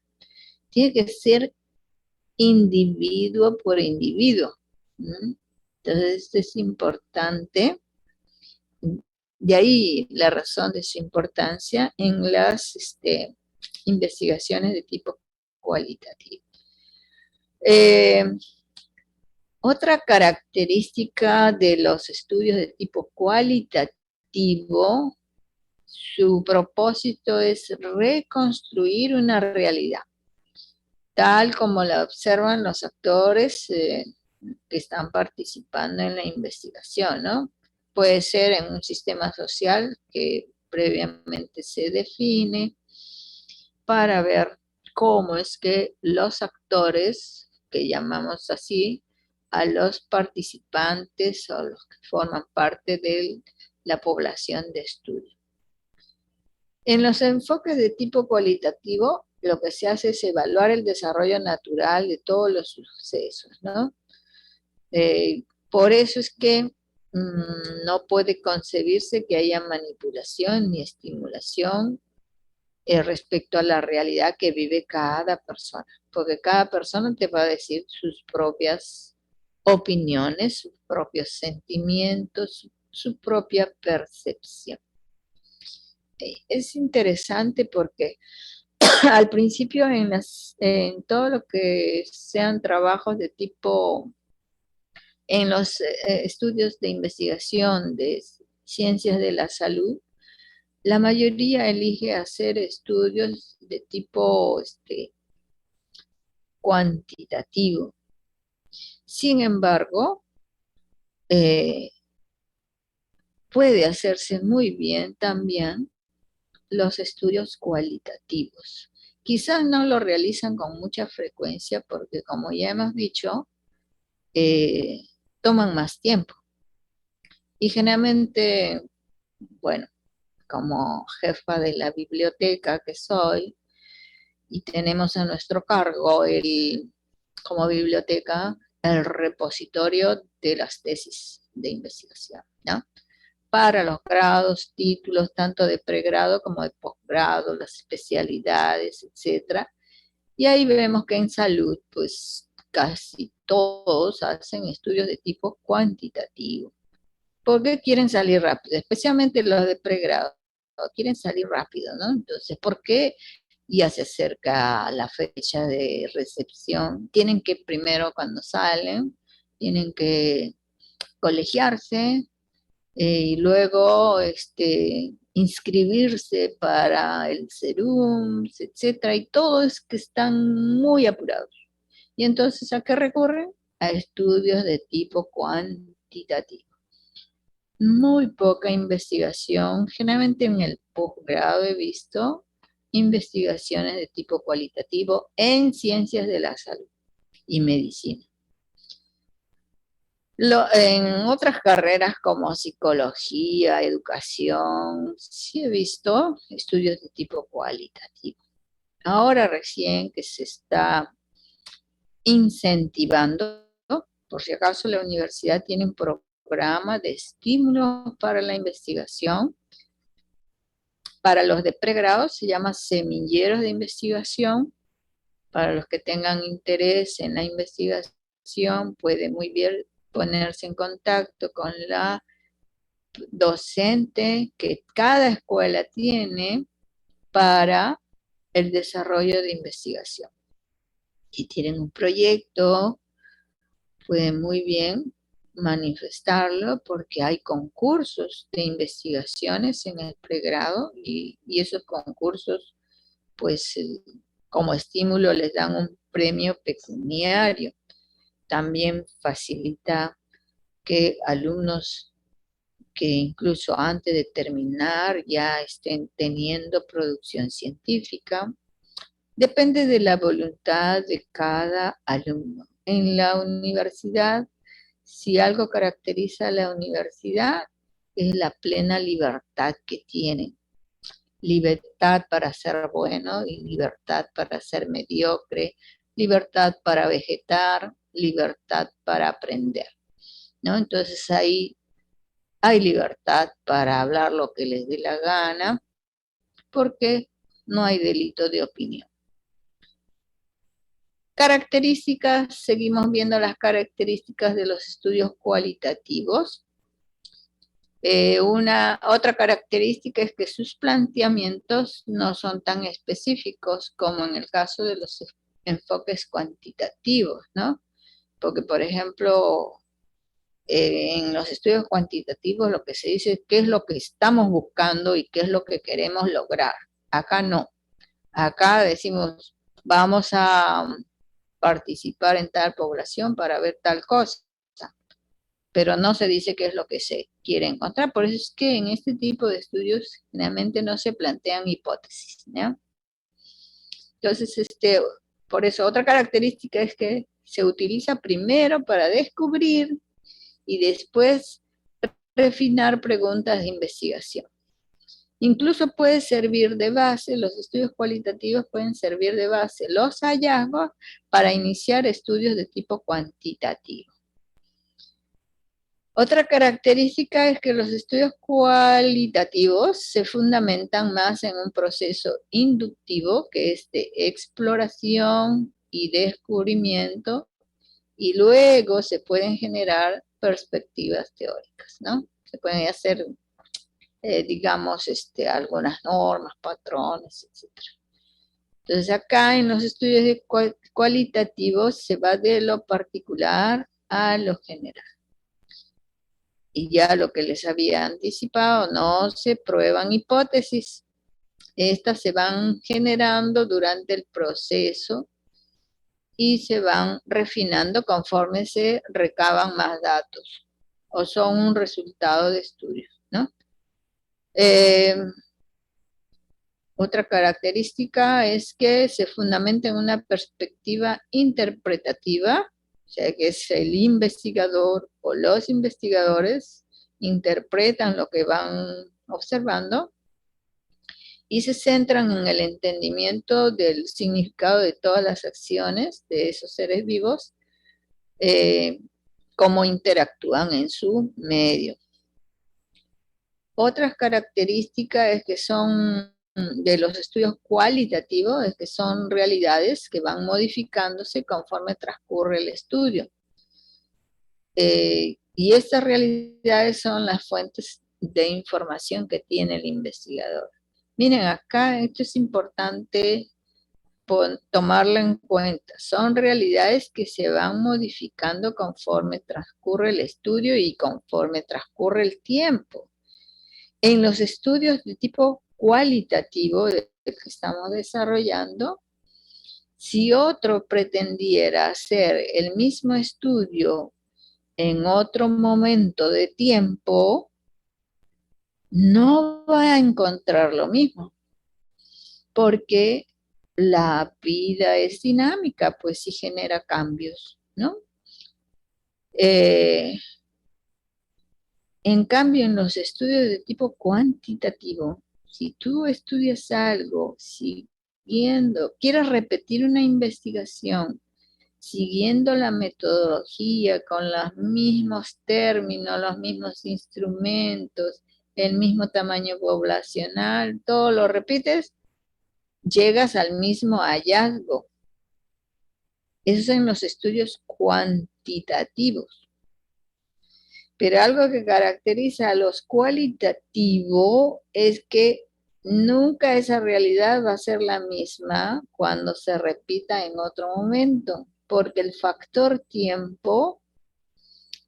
tiene que ser individuo por individuo. ¿Mm? Entonces, esto es importante. De ahí la razón de su importancia en las investigaciones de tipo cualitativo. Otra característica de los estudios de tipo cualitativo, su propósito es reconstruir una realidad, tal como la observan los actores que están participando en la investigación, ¿no? Puede ser en un sistema social que previamente se define para ver cómo es que los actores, que llamamos así, a los participantes o los que forman parte de la población de estudio. En los enfoques de tipo cualitativo, lo que se hace es evaluar el desarrollo natural de todos los sucesos, ¿no? Por eso es que no puede concebirse que haya manipulación ni estimulación respecto a la realidad que vive cada persona, porque cada persona te va a decir sus propias opiniones, sus propios sentimientos, su propia percepción. Es interesante porque al principio en todo lo que sean trabajos de tipo, en los estudios de investigación de ciencias de la salud, la mayoría elige hacer estudios de tipo cuantitativo. Sin embargo, eh, puede hacerse muy bien también los estudios cualitativos. Quizás no lo realizan con mucha frecuencia porque, como ya hemos dicho, eh, toman más tiempo. Y generalmente, bueno, como jefa de la biblioteca que soy, y tenemos a nuestro cargo como biblioteca el repositorio de las tesis de investigación, ¿no? Para los grados, títulos, tanto de pregrado como de posgrado, las especialidades, etcétera. Y ahí vemos que en salud, pues casi todos hacen estudios de tipo cuantitativo. Porque quieren salir rápido, especialmente los de pregrado, quieren salir rápido, ¿no? Entonces, ¿por qué? Ya se acerca la fecha de recepción. Tienen que primero, cuando salen, tienen que colegiarse, y luego inscribirse para el serum, etcétera, y todo es que están muy apurados. Y entonces, ¿a qué recurren? A estudios de tipo cuantitativo. Muy poca investigación, generalmente en el posgrado he visto investigaciones de tipo cualitativo en ciencias de la salud y medicina. En otras carreras como psicología, educación, sí he visto estudios de tipo cualitativo. Ahora recién que se está incentivando, por si acaso la universidad tiene un programa de estímulos para la investigación. Para los de pregrado se llama semilleros de investigación. Para los que tengan interés en la investigación, puede muy bien ponerse en contacto con la docente que cada escuela tiene para el desarrollo de investigación. Si tienen un proyecto, pueden muy bien manifestarlo porque hay concursos de investigaciones en el pregrado y esos concursos, pues como estímulo les dan un premio pecuniario. También facilita que alumnos que incluso antes de terminar ya estén teniendo producción científica. Depende de la voluntad de cada alumno. En la universidad, si algo caracteriza a la universidad, es la plena libertad que tienen. Libertad para ser bueno y libertad para ser mediocre, libertad para vegetar, libertad para aprender, ¿no? Entonces ahí hay libertad para hablar lo que les dé la gana, porque no hay delito de opinión. Características, seguimos viendo las características de los estudios cualitativos. Otra característica es que sus planteamientos no son tan específicos como en el caso de los enfoques cuantitativos, ¿no? Porque, por ejemplo, en los estudios cuantitativos lo que se dice es qué es lo que estamos buscando y qué es lo que queremos lograr. Acá no. Acá decimos, vamos a participar en tal población para ver tal cosa, pero no se dice qué es lo que se quiere encontrar. Por eso es que en este tipo de estudios generalmente no se plantean hipótesis, ¿no? Entonces, por eso otra característica es que se utiliza primero para descubrir y después refinar preguntas de investigación. Incluso puede servir de base, los estudios cualitativos pueden servir de base los hallazgos para iniciar estudios de tipo cuantitativo. Otra característica es que los estudios cualitativos se fundamentan más en un proceso inductivo, que es de exploración y descubrimiento, y luego se pueden generar perspectivas teóricas, ¿no? Se pueden hacer, digamos, algunas normas, patrones, etc. Entonces acá en los estudios de cualitativos se va de lo particular a lo general. Y ya lo que les había anticipado, no se prueban hipótesis. Estas se van generando durante el proceso y se van refinando conforme se recaban más datos o son un resultado de estudios, ¿no? Otra característica es que se fundamenta en una perspectiva interpretativa, o sea, que es el investigador o los investigadores interpretan lo que van observando y se centran en el entendimiento del significado de todas las acciones de esos seres vivos, cómo interactúan en su medio. Otras características es que son de los estudios cualitativos, es que son realidades que van modificándose conforme transcurre el estudio. Y estas realidades son las fuentes de información que tiene el investigador. Miren, acá esto es importante tomarlo en cuenta. Son realidades que se van modificando conforme transcurre el estudio y conforme transcurre el tiempo. En los estudios de tipo cualitativo que estamos desarrollando, si otro pretendiera hacer el mismo estudio en otro momento de tiempo, no va a encontrar lo mismo, porque la vida es dinámica, pues sí genera cambios, ¿no? En cambio, en los estudios de tipo cuantitativo, si tú estudias algo siguiendo, quieres repetir una investigación, siguiendo la metodología, con los mismos términos, los mismos instrumentos, el mismo tamaño poblacional, todo lo repites, llegas al mismo hallazgo. Eso es en los estudios cuantitativos. Pero algo que caracteriza a los cualitativos es que nunca esa realidad va a ser la misma cuando se repita en otro momento, porque el factor tiempo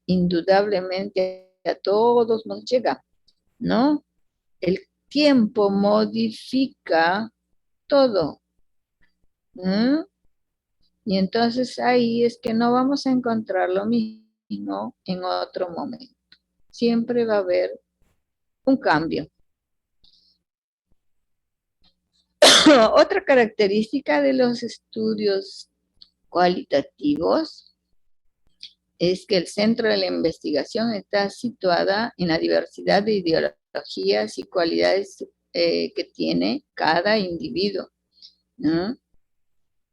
indudablemente a todos nos llega, ¿no? El tiempo modifica todo. Y entonces ahí es que no vamos a encontrar lo mismo en otro momento. Siempre va a haber un cambio. Otra característica de los estudios cualitativos es que el centro de la investigación está situada en la diversidad de ideologías y cualidades que tiene cada individuo, ¿no?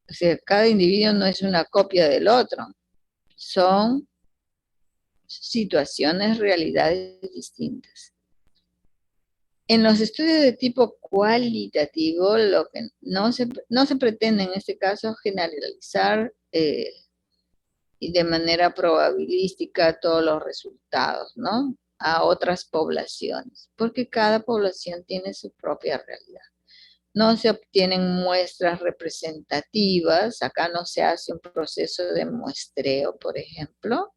O sea, cada individuo no es una copia del otro, son situaciones, realidades distintas. En los estudios de tipo cualitativo, lo que no se pretende en este caso generalizar eh, y de manera probabilística todos los resultados, ¿no? A otras poblaciones, porque cada población tiene su propia realidad. No se obtienen muestras representativas, acá no se hace un proceso de muestreo, por ejemplo,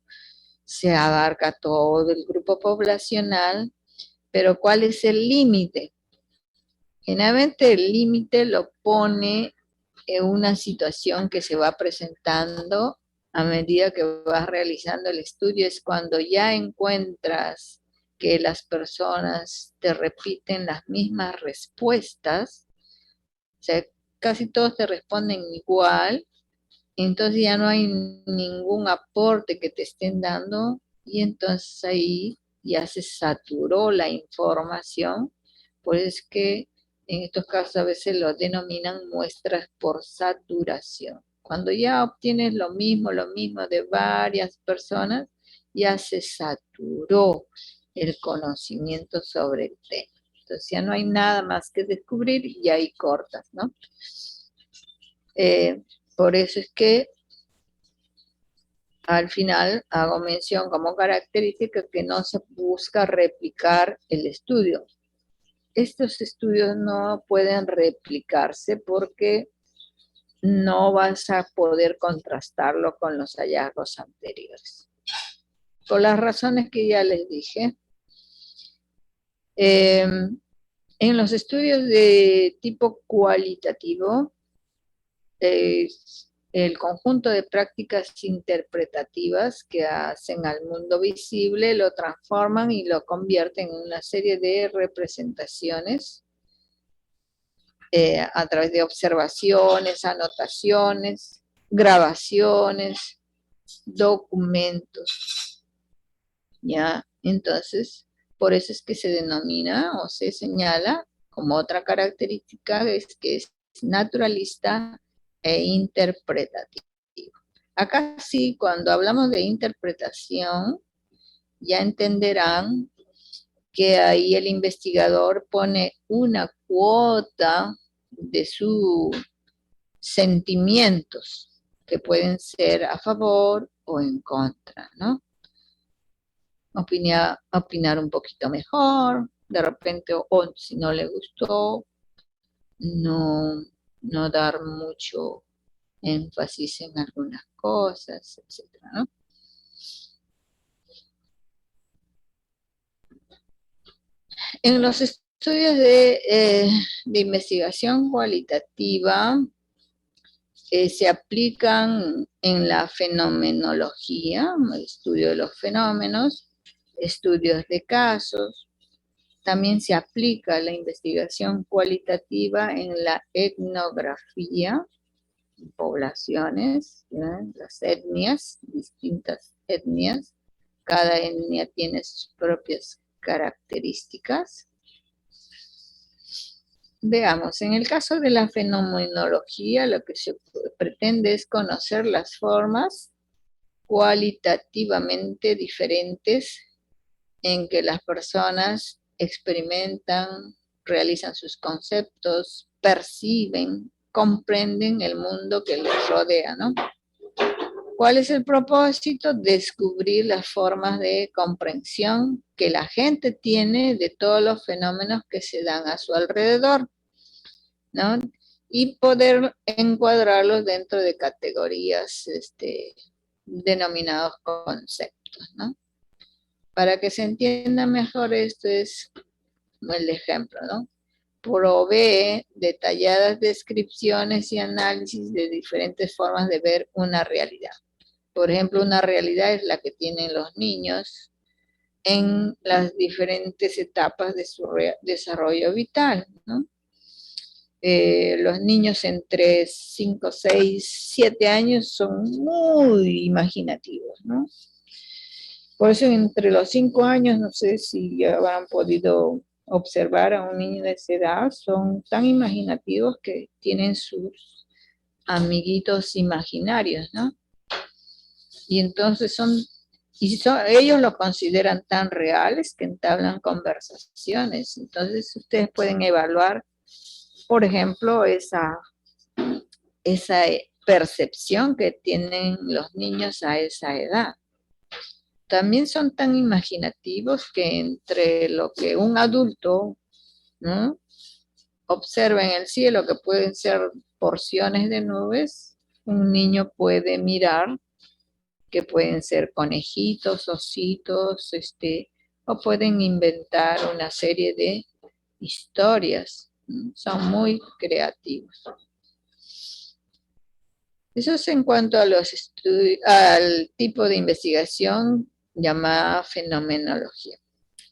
se abarca todo el grupo poblacional, pero ¿cuál es el límite? Generalmente el límite lo pone en una situación que se va presentando a medida que vas realizando el estudio, es cuando ya encuentras que las personas te repiten las mismas respuestas, o sea, casi todos te responden igual, entonces ya no hay ningún aporte que te estén dando y entonces ahí ya se saturó la información, pues es que en estos casos a veces lo denominan muestras por saturación. Cuando ya obtienes lo mismo de varias personas, ya se saturó el conocimiento sobre el tema. Entonces ya no hay nada más que descubrir y ahí cortas, ¿no? Por eso es que al final hago mención como característica que no se busca replicar el estudio. Estos estudios no pueden replicarse porque no vas a poder contrastarlo con los hallazgos anteriores. Por las razones que ya les dije, en los estudios de tipo cualitativo, el conjunto de prácticas interpretativas que hacen al mundo visible lo transforman y lo convierten en una serie de representaciones a través de observaciones, anotaciones, grabaciones, documentos, ¿ya? Entonces, por eso es que se denomina o se señala como otra característica es que es naturalista e interpretativo. Acá sí, cuando hablamos de interpretación, ya entenderán que ahí el investigador pone una cuota de sus sentimientos, que pueden ser a favor o en contra, ¿no? Opinar un poquito mejor, de repente, o si no le gustó, no dar mucho énfasis en algunas cosas, etcétera, ¿no? En los estudios de investigación cualitativa se aplican en la fenomenología, el estudio de los fenómenos, estudios de casos. También se aplica la investigación cualitativa en la etnografía, poblaciones, ¿ya? Las etnias, distintas etnias. Cada etnia tiene sus propias características. Veamos, en el caso de la fenomenología, lo que se pretende es conocer las formas cualitativamente diferentes en que las personas experimentan, realizan sus conceptos, perciben, comprenden el mundo que les rodea, ¿no? ¿Cuál es el propósito? Descubrir las formas de comprensión que la gente tiene de todos los fenómenos que se dan a su alrededor, ¿no? Y poder encuadrarlos dentro de categorías denominados conceptos, ¿no? Para que se entienda mejor esto es el ejemplo, ¿no? Provee detalladas descripciones y análisis de diferentes formas de ver una realidad. Por ejemplo, una realidad es la que tienen los niños en las diferentes etapas de su desarrollo vital, ¿no? Los niños entre 5, 6, 7 años son muy imaginativos, ¿no? Por eso entre los 5 años, no sé si ya han podido observar a un niño de esa edad, son tan imaginativos que tienen sus amiguitos imaginarios, ¿no? Y entonces ellos lo consideran tan reales que entablan conversaciones. Entonces ustedes pueden evaluar, por ejemplo, esa percepción que tienen los niños a esa edad. También son tan imaginativos que entre lo que un adulto, ¿no?, observa en el cielo, que pueden ser porciones de nubes, un niño puede mirar que pueden ser conejitos, ositos, o pueden inventar una serie de historias. Son muy creativos. Eso es en cuanto a al tipo de investigación llamada fenomenología.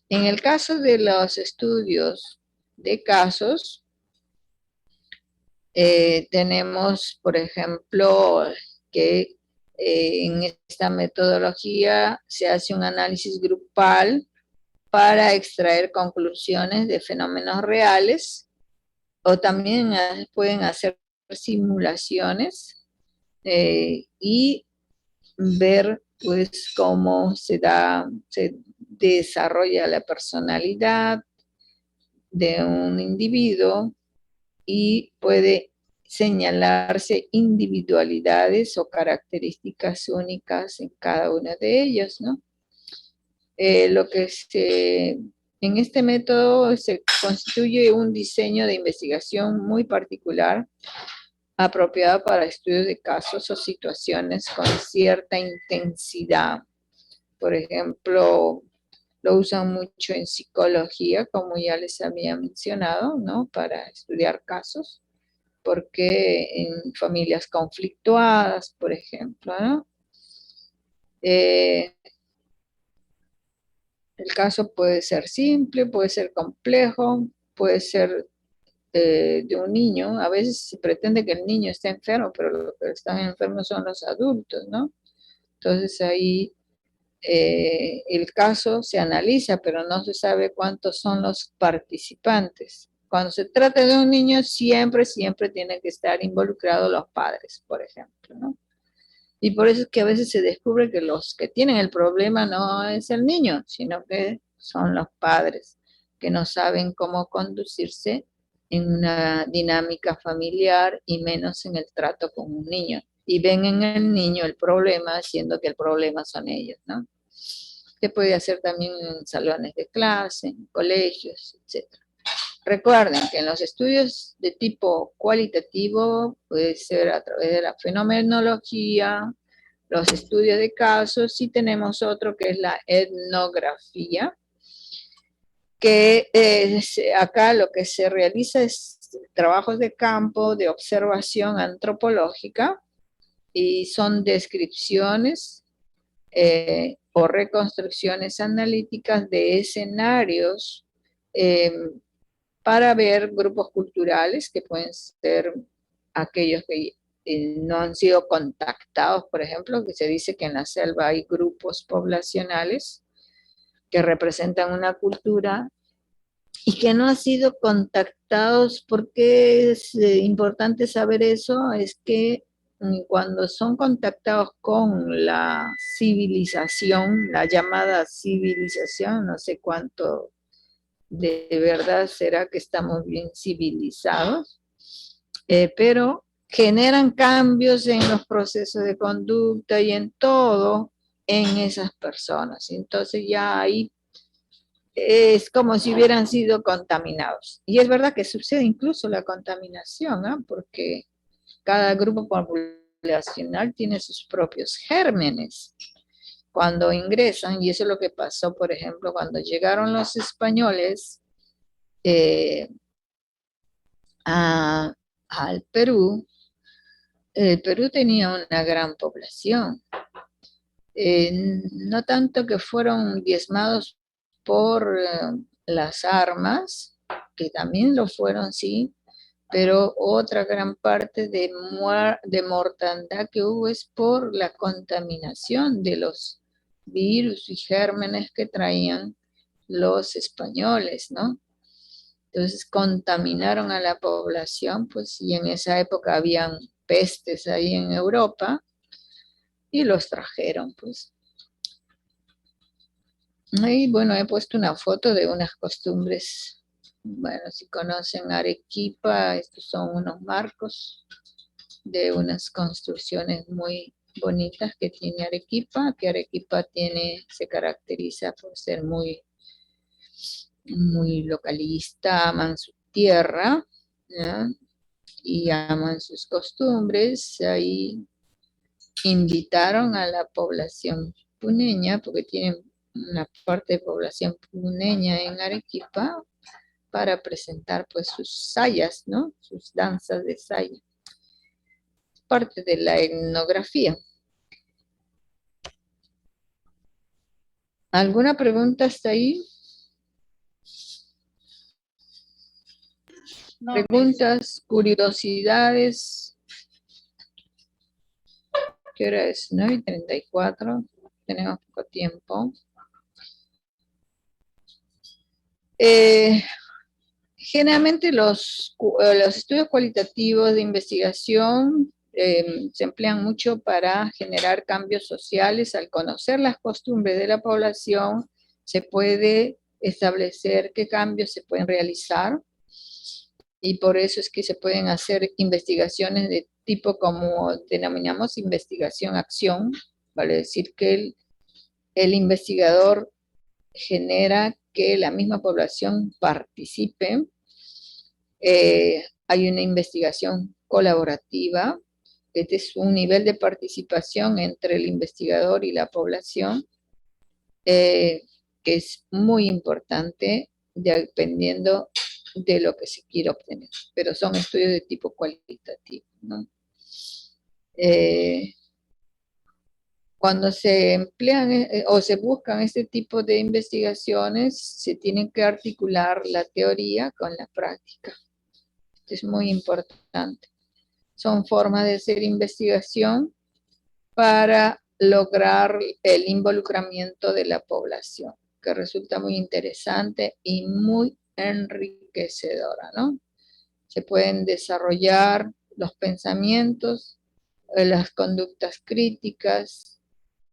En el caso de los estudios de casos, tenemos, por ejemplo, que en esta metodología se hace un análisis grupal para extraer conclusiones de fenómenos reales, o también pueden hacer simulaciones y ver pues cómo se desarrolla la personalidad de un individuo y puede señalarse individualidades o características únicas en cada una de ellos, ¿no? En este método se constituye un diseño de investigación muy particular, apropiado para estudios de casos o situaciones con cierta intensidad. Por ejemplo, lo usan mucho en psicología, como ya les había mencionado, ¿no?, para estudiar casos, porque en familias conflictuadas, por ejemplo, ¿no? El caso puede ser simple, puede ser complejo, puede ser de un niño. A veces se pretende que el niño esté enfermo, pero los que están enfermos son los adultos, ¿no? Entonces ahí el caso se analiza, pero no se sabe cuántos son los participantes. Cuando se trata de un niño, siempre tienen que estar involucrados los padres, por ejemplo, ¿no? Y por eso es que a veces se descubre que los que tienen el problema no es el niño, sino que son los padres, que no saben cómo conducirse en una dinámica familiar y menos en el trato con un niño. Y ven en el niño el problema, siendo que el problema son ellos, ¿no? Se puede hacer también en salones de clase, en colegios, etc. Recuerden que en los estudios de tipo cualitativo puede ser a través de la fenomenología, los estudios de casos, y tenemos otro que es la etnografía, que acá lo que se realiza es trabajos de campo, de observación antropológica, y son descripciones o reconstrucciones analíticas de escenarios para ver grupos culturales que pueden ser aquellos que no han sido contactados, por ejemplo, que se dice que en la selva hay grupos poblacionales que representan una cultura y que no han sido contactados. ¿Por qué es importante saber eso? Es que cuando son contactados con la civilización, la llamada civilización, no sé cuánto de verdad será que estamos bien civilizados, pero generan cambios en los procesos de conducta y en todo en esas personas. Entonces ya ahí es como si hubieran sido contaminados. Y es verdad que sucede incluso la contaminación, ¿eh? Porque cada grupo poblacional tiene sus propios gérmenes cuando ingresan, y eso es lo que pasó, por ejemplo, cuando llegaron los españoles al Perú. El Perú tenía una gran población, no tanto que fueron diezmados por las armas, que también lo fueron, sí, pero otra gran parte de mortandad que hubo es por la contaminación de los virus y gérmenes que traían los españoles, ¿no? Entonces contaminaron a la población, pues, y en esa época habían pestes ahí en Europa, y los trajeron, pues. Ahí, bueno, he puesto una foto de unas costumbres. Bueno, si conocen Arequipa, estos son unos marcos. de unas construcciones muy bonitas que tiene Arequipa, que Arequipa se caracteriza por ser muy localista, aman su tierra, ¿ya? Y aman sus costumbres. Ahí invitaron a la población puneña, porque tienen una parte de población puneña en Arequipa, para presentar pues sus sayas, ¿no? Sus danzas de saya. Parte de la etnografía. ¿Alguna pregunta hasta ahí? No, Preguntas, curiosidades. ¿Qué hora es? 9:34. Tenemos poco tiempo. Generalmente los estudios cualitativos de investigación se emplean mucho para generar cambios sociales. Al conocer las costumbres de la población, se puede establecer qué cambios se pueden realizar, y por eso es que se pueden hacer investigaciones de tipo como denominamos investigación-acción, vale decir que el investigador genera que la misma población participe. Hay una investigación colaborativa. Este es un nivel de participación entre el investigador y la población, que es muy importante dependiendo de lo que se quiera obtener, pero son estudios de tipo cualitativo, ¿no? Cuando se emplean o se buscan este tipo de investigaciones, se tienen que articular la teoría con la práctica. Esto es muy importante. Son formas de hacer investigación para lograr el involucramiento de la población, que resulta muy interesante y muy enriquecedora, ¿no? Se pueden desarrollar los pensamientos, las conductas críticas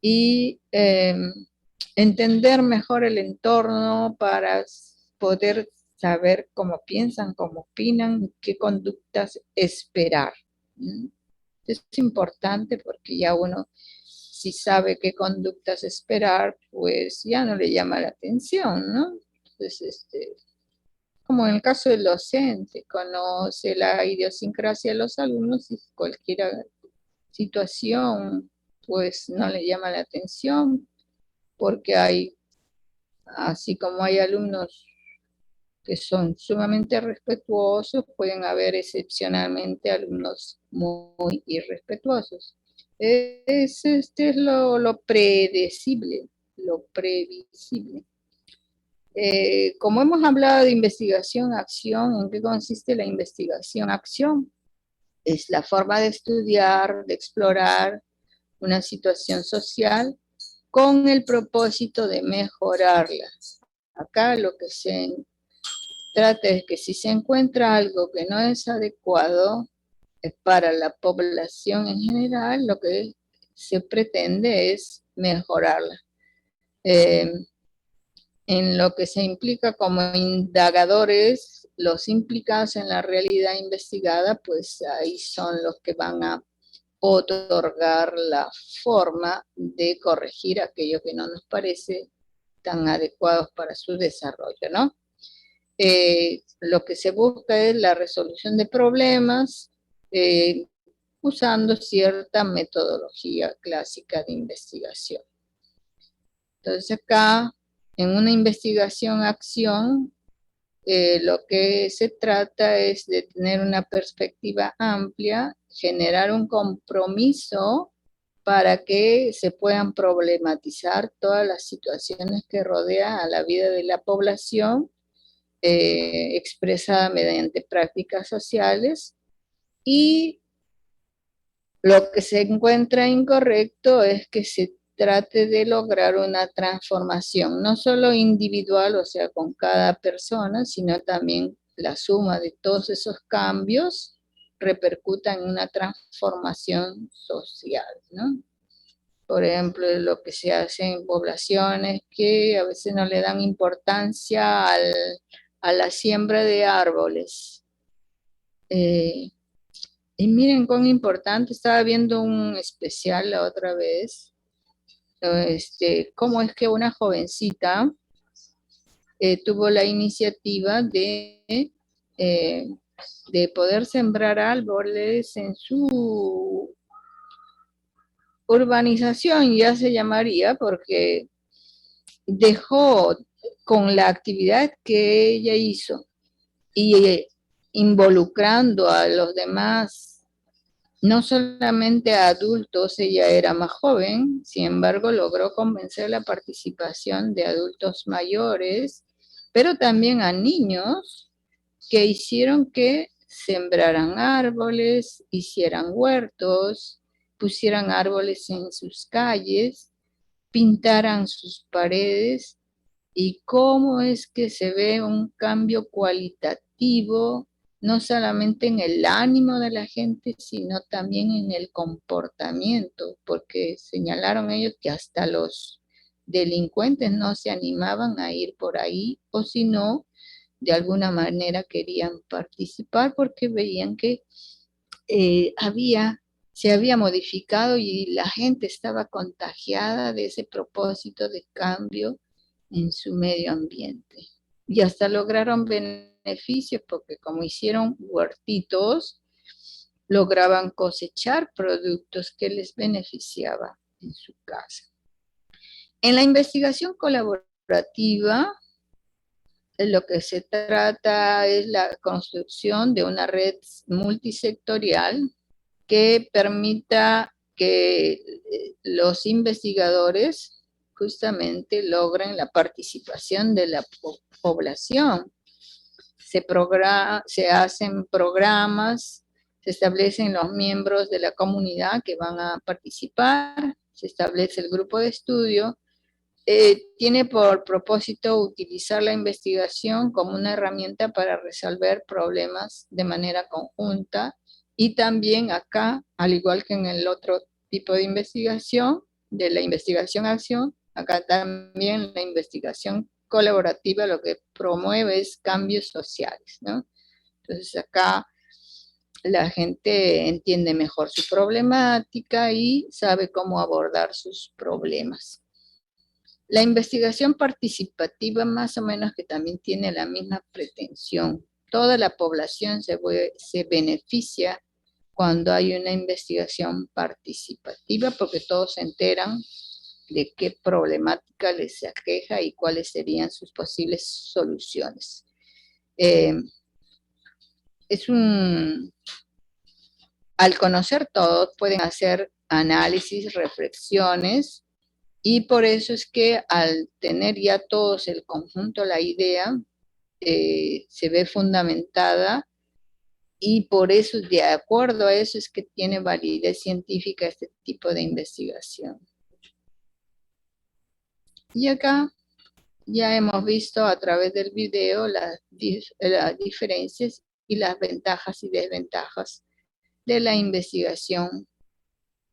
y entender mejor el entorno para poder saber cómo piensan, cómo opinan, qué conductas esperar. Es importante porque ya uno, si sabe qué conductas esperar, pues ya no le llama la atención, ¿no? Entonces, como en el caso del docente, conoce la idiosincrasia de los alumnos y cualquier situación, pues no le llama la atención, porque así como hay alumnos que son sumamente respetuosos, pueden haber excepcionalmente alumnos muy irrespetuosos. Este es lo predecible, lo previsible. Como hemos hablado de investigación-acción, ¿en qué consiste la investigación-acción? Es la forma de estudiar, de explorar una situación social con el propósito de mejorarla. Acá lo que se trata es que si se encuentra algo que no es adecuado para la población en general, lo que se pretende es mejorarla. En lo que se implica como indagadores, los implicados en la realidad investigada, pues ahí son los que van a otorgar la forma de corregir aquello que no nos parece tan adecuados para su desarrollo, ¿no? Lo que se busca es la resolución de problemas usando cierta metodología clásica de investigación. Entonces acá, en una investigación-acción, lo que se trata es de tener una perspectiva amplia, generar un compromiso para que se puedan problematizar todas las situaciones que rodean a la vida de la población, expresada mediante prácticas sociales, y lo que se encuentra incorrecto es que se trate de lograr una transformación, no solo individual, o sea, con cada persona, sino también la suma de todos esos cambios repercuta en una transformación social, ¿no? Por ejemplo, lo que se hace en poblaciones que a veces no le dan importancia a la siembra de árboles. Y miren cuán importante, estaba viendo un especial la otra vez, cómo es que una jovencita tuvo la iniciativa eh, de poder sembrar árboles en su urbanización, ya se llamaría, porque dejó con la actividad que ella hizo y involucrando a los demás, no solamente a adultos, ella era más joven, sin embargo logró convencer la participación de adultos mayores, pero también a niños que hicieron que sembraran árboles, hicieran huertos, pusieran árboles en sus calles, pintaran sus paredes, y cómo es que se ve un cambio cualitativo, no solamente en el ánimo de la gente, sino también en el comportamiento, porque señalaron ellos que hasta los delincuentes no se animaban a ir por ahí, o si no, de alguna manera querían participar porque veían que se había modificado y la gente estaba contagiada de ese propósito de cambio en su medio ambiente. Y hasta lograron beneficios porque como hicieron huertitos, lograban cosechar productos que les beneficiaban en su casa. En la investigación colaborativa, lo que se trata es la construcción de una red multisectorial que permita que los investigadores justamente logren la participación de la población. Se hacen programas, se establecen los miembros de la comunidad que van a participar, se establece el grupo de estudio. Tiene por propósito utilizar la investigación como una herramienta para resolver problemas de manera conjunta y también acá, al igual que en el otro tipo de investigación, de la investigación-acción, acá también la investigación colaborativa lo que promueve es cambios sociales, ¿no? Entonces acá la gente entiende mejor su problemática y sabe cómo abordar sus problemas. La investigación participativa más o menos que también tiene la misma pretensión. Toda la población se beneficia cuando hay una investigación participativa porque todos se enteran de qué problemática les aqueja y cuáles serían sus posibles soluciones. Al conocer todos pueden hacer análisis, reflexiones, y por eso es que al tener ya todos el conjunto, la idea, se ve fundamentada y por eso, de acuerdo a eso, es que tiene validez científica este tipo de investigación. Y acá ya hemos visto a través del video las diferencias y las ventajas y desventajas de la investigación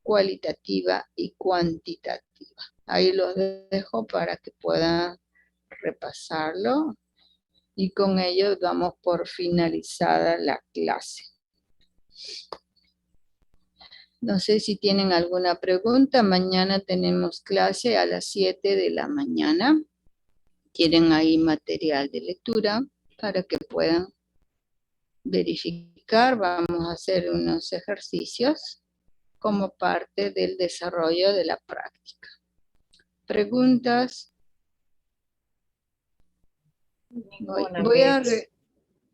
cualitativa y cuantitativa. Ahí los dejo para que puedan repasarlo y con ello damos por finalizada la clase. No sé si tienen alguna pregunta. Mañana tenemos clase a las 7 de la mañana. Tienen ahí material de lectura para que puedan verificar. Vamos a hacer unos ejercicios como parte del desarrollo de la práctica. ¿Preguntas?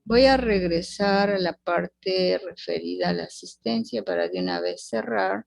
Voy a regresar a la parte referida a la asistencia para de una vez cerrar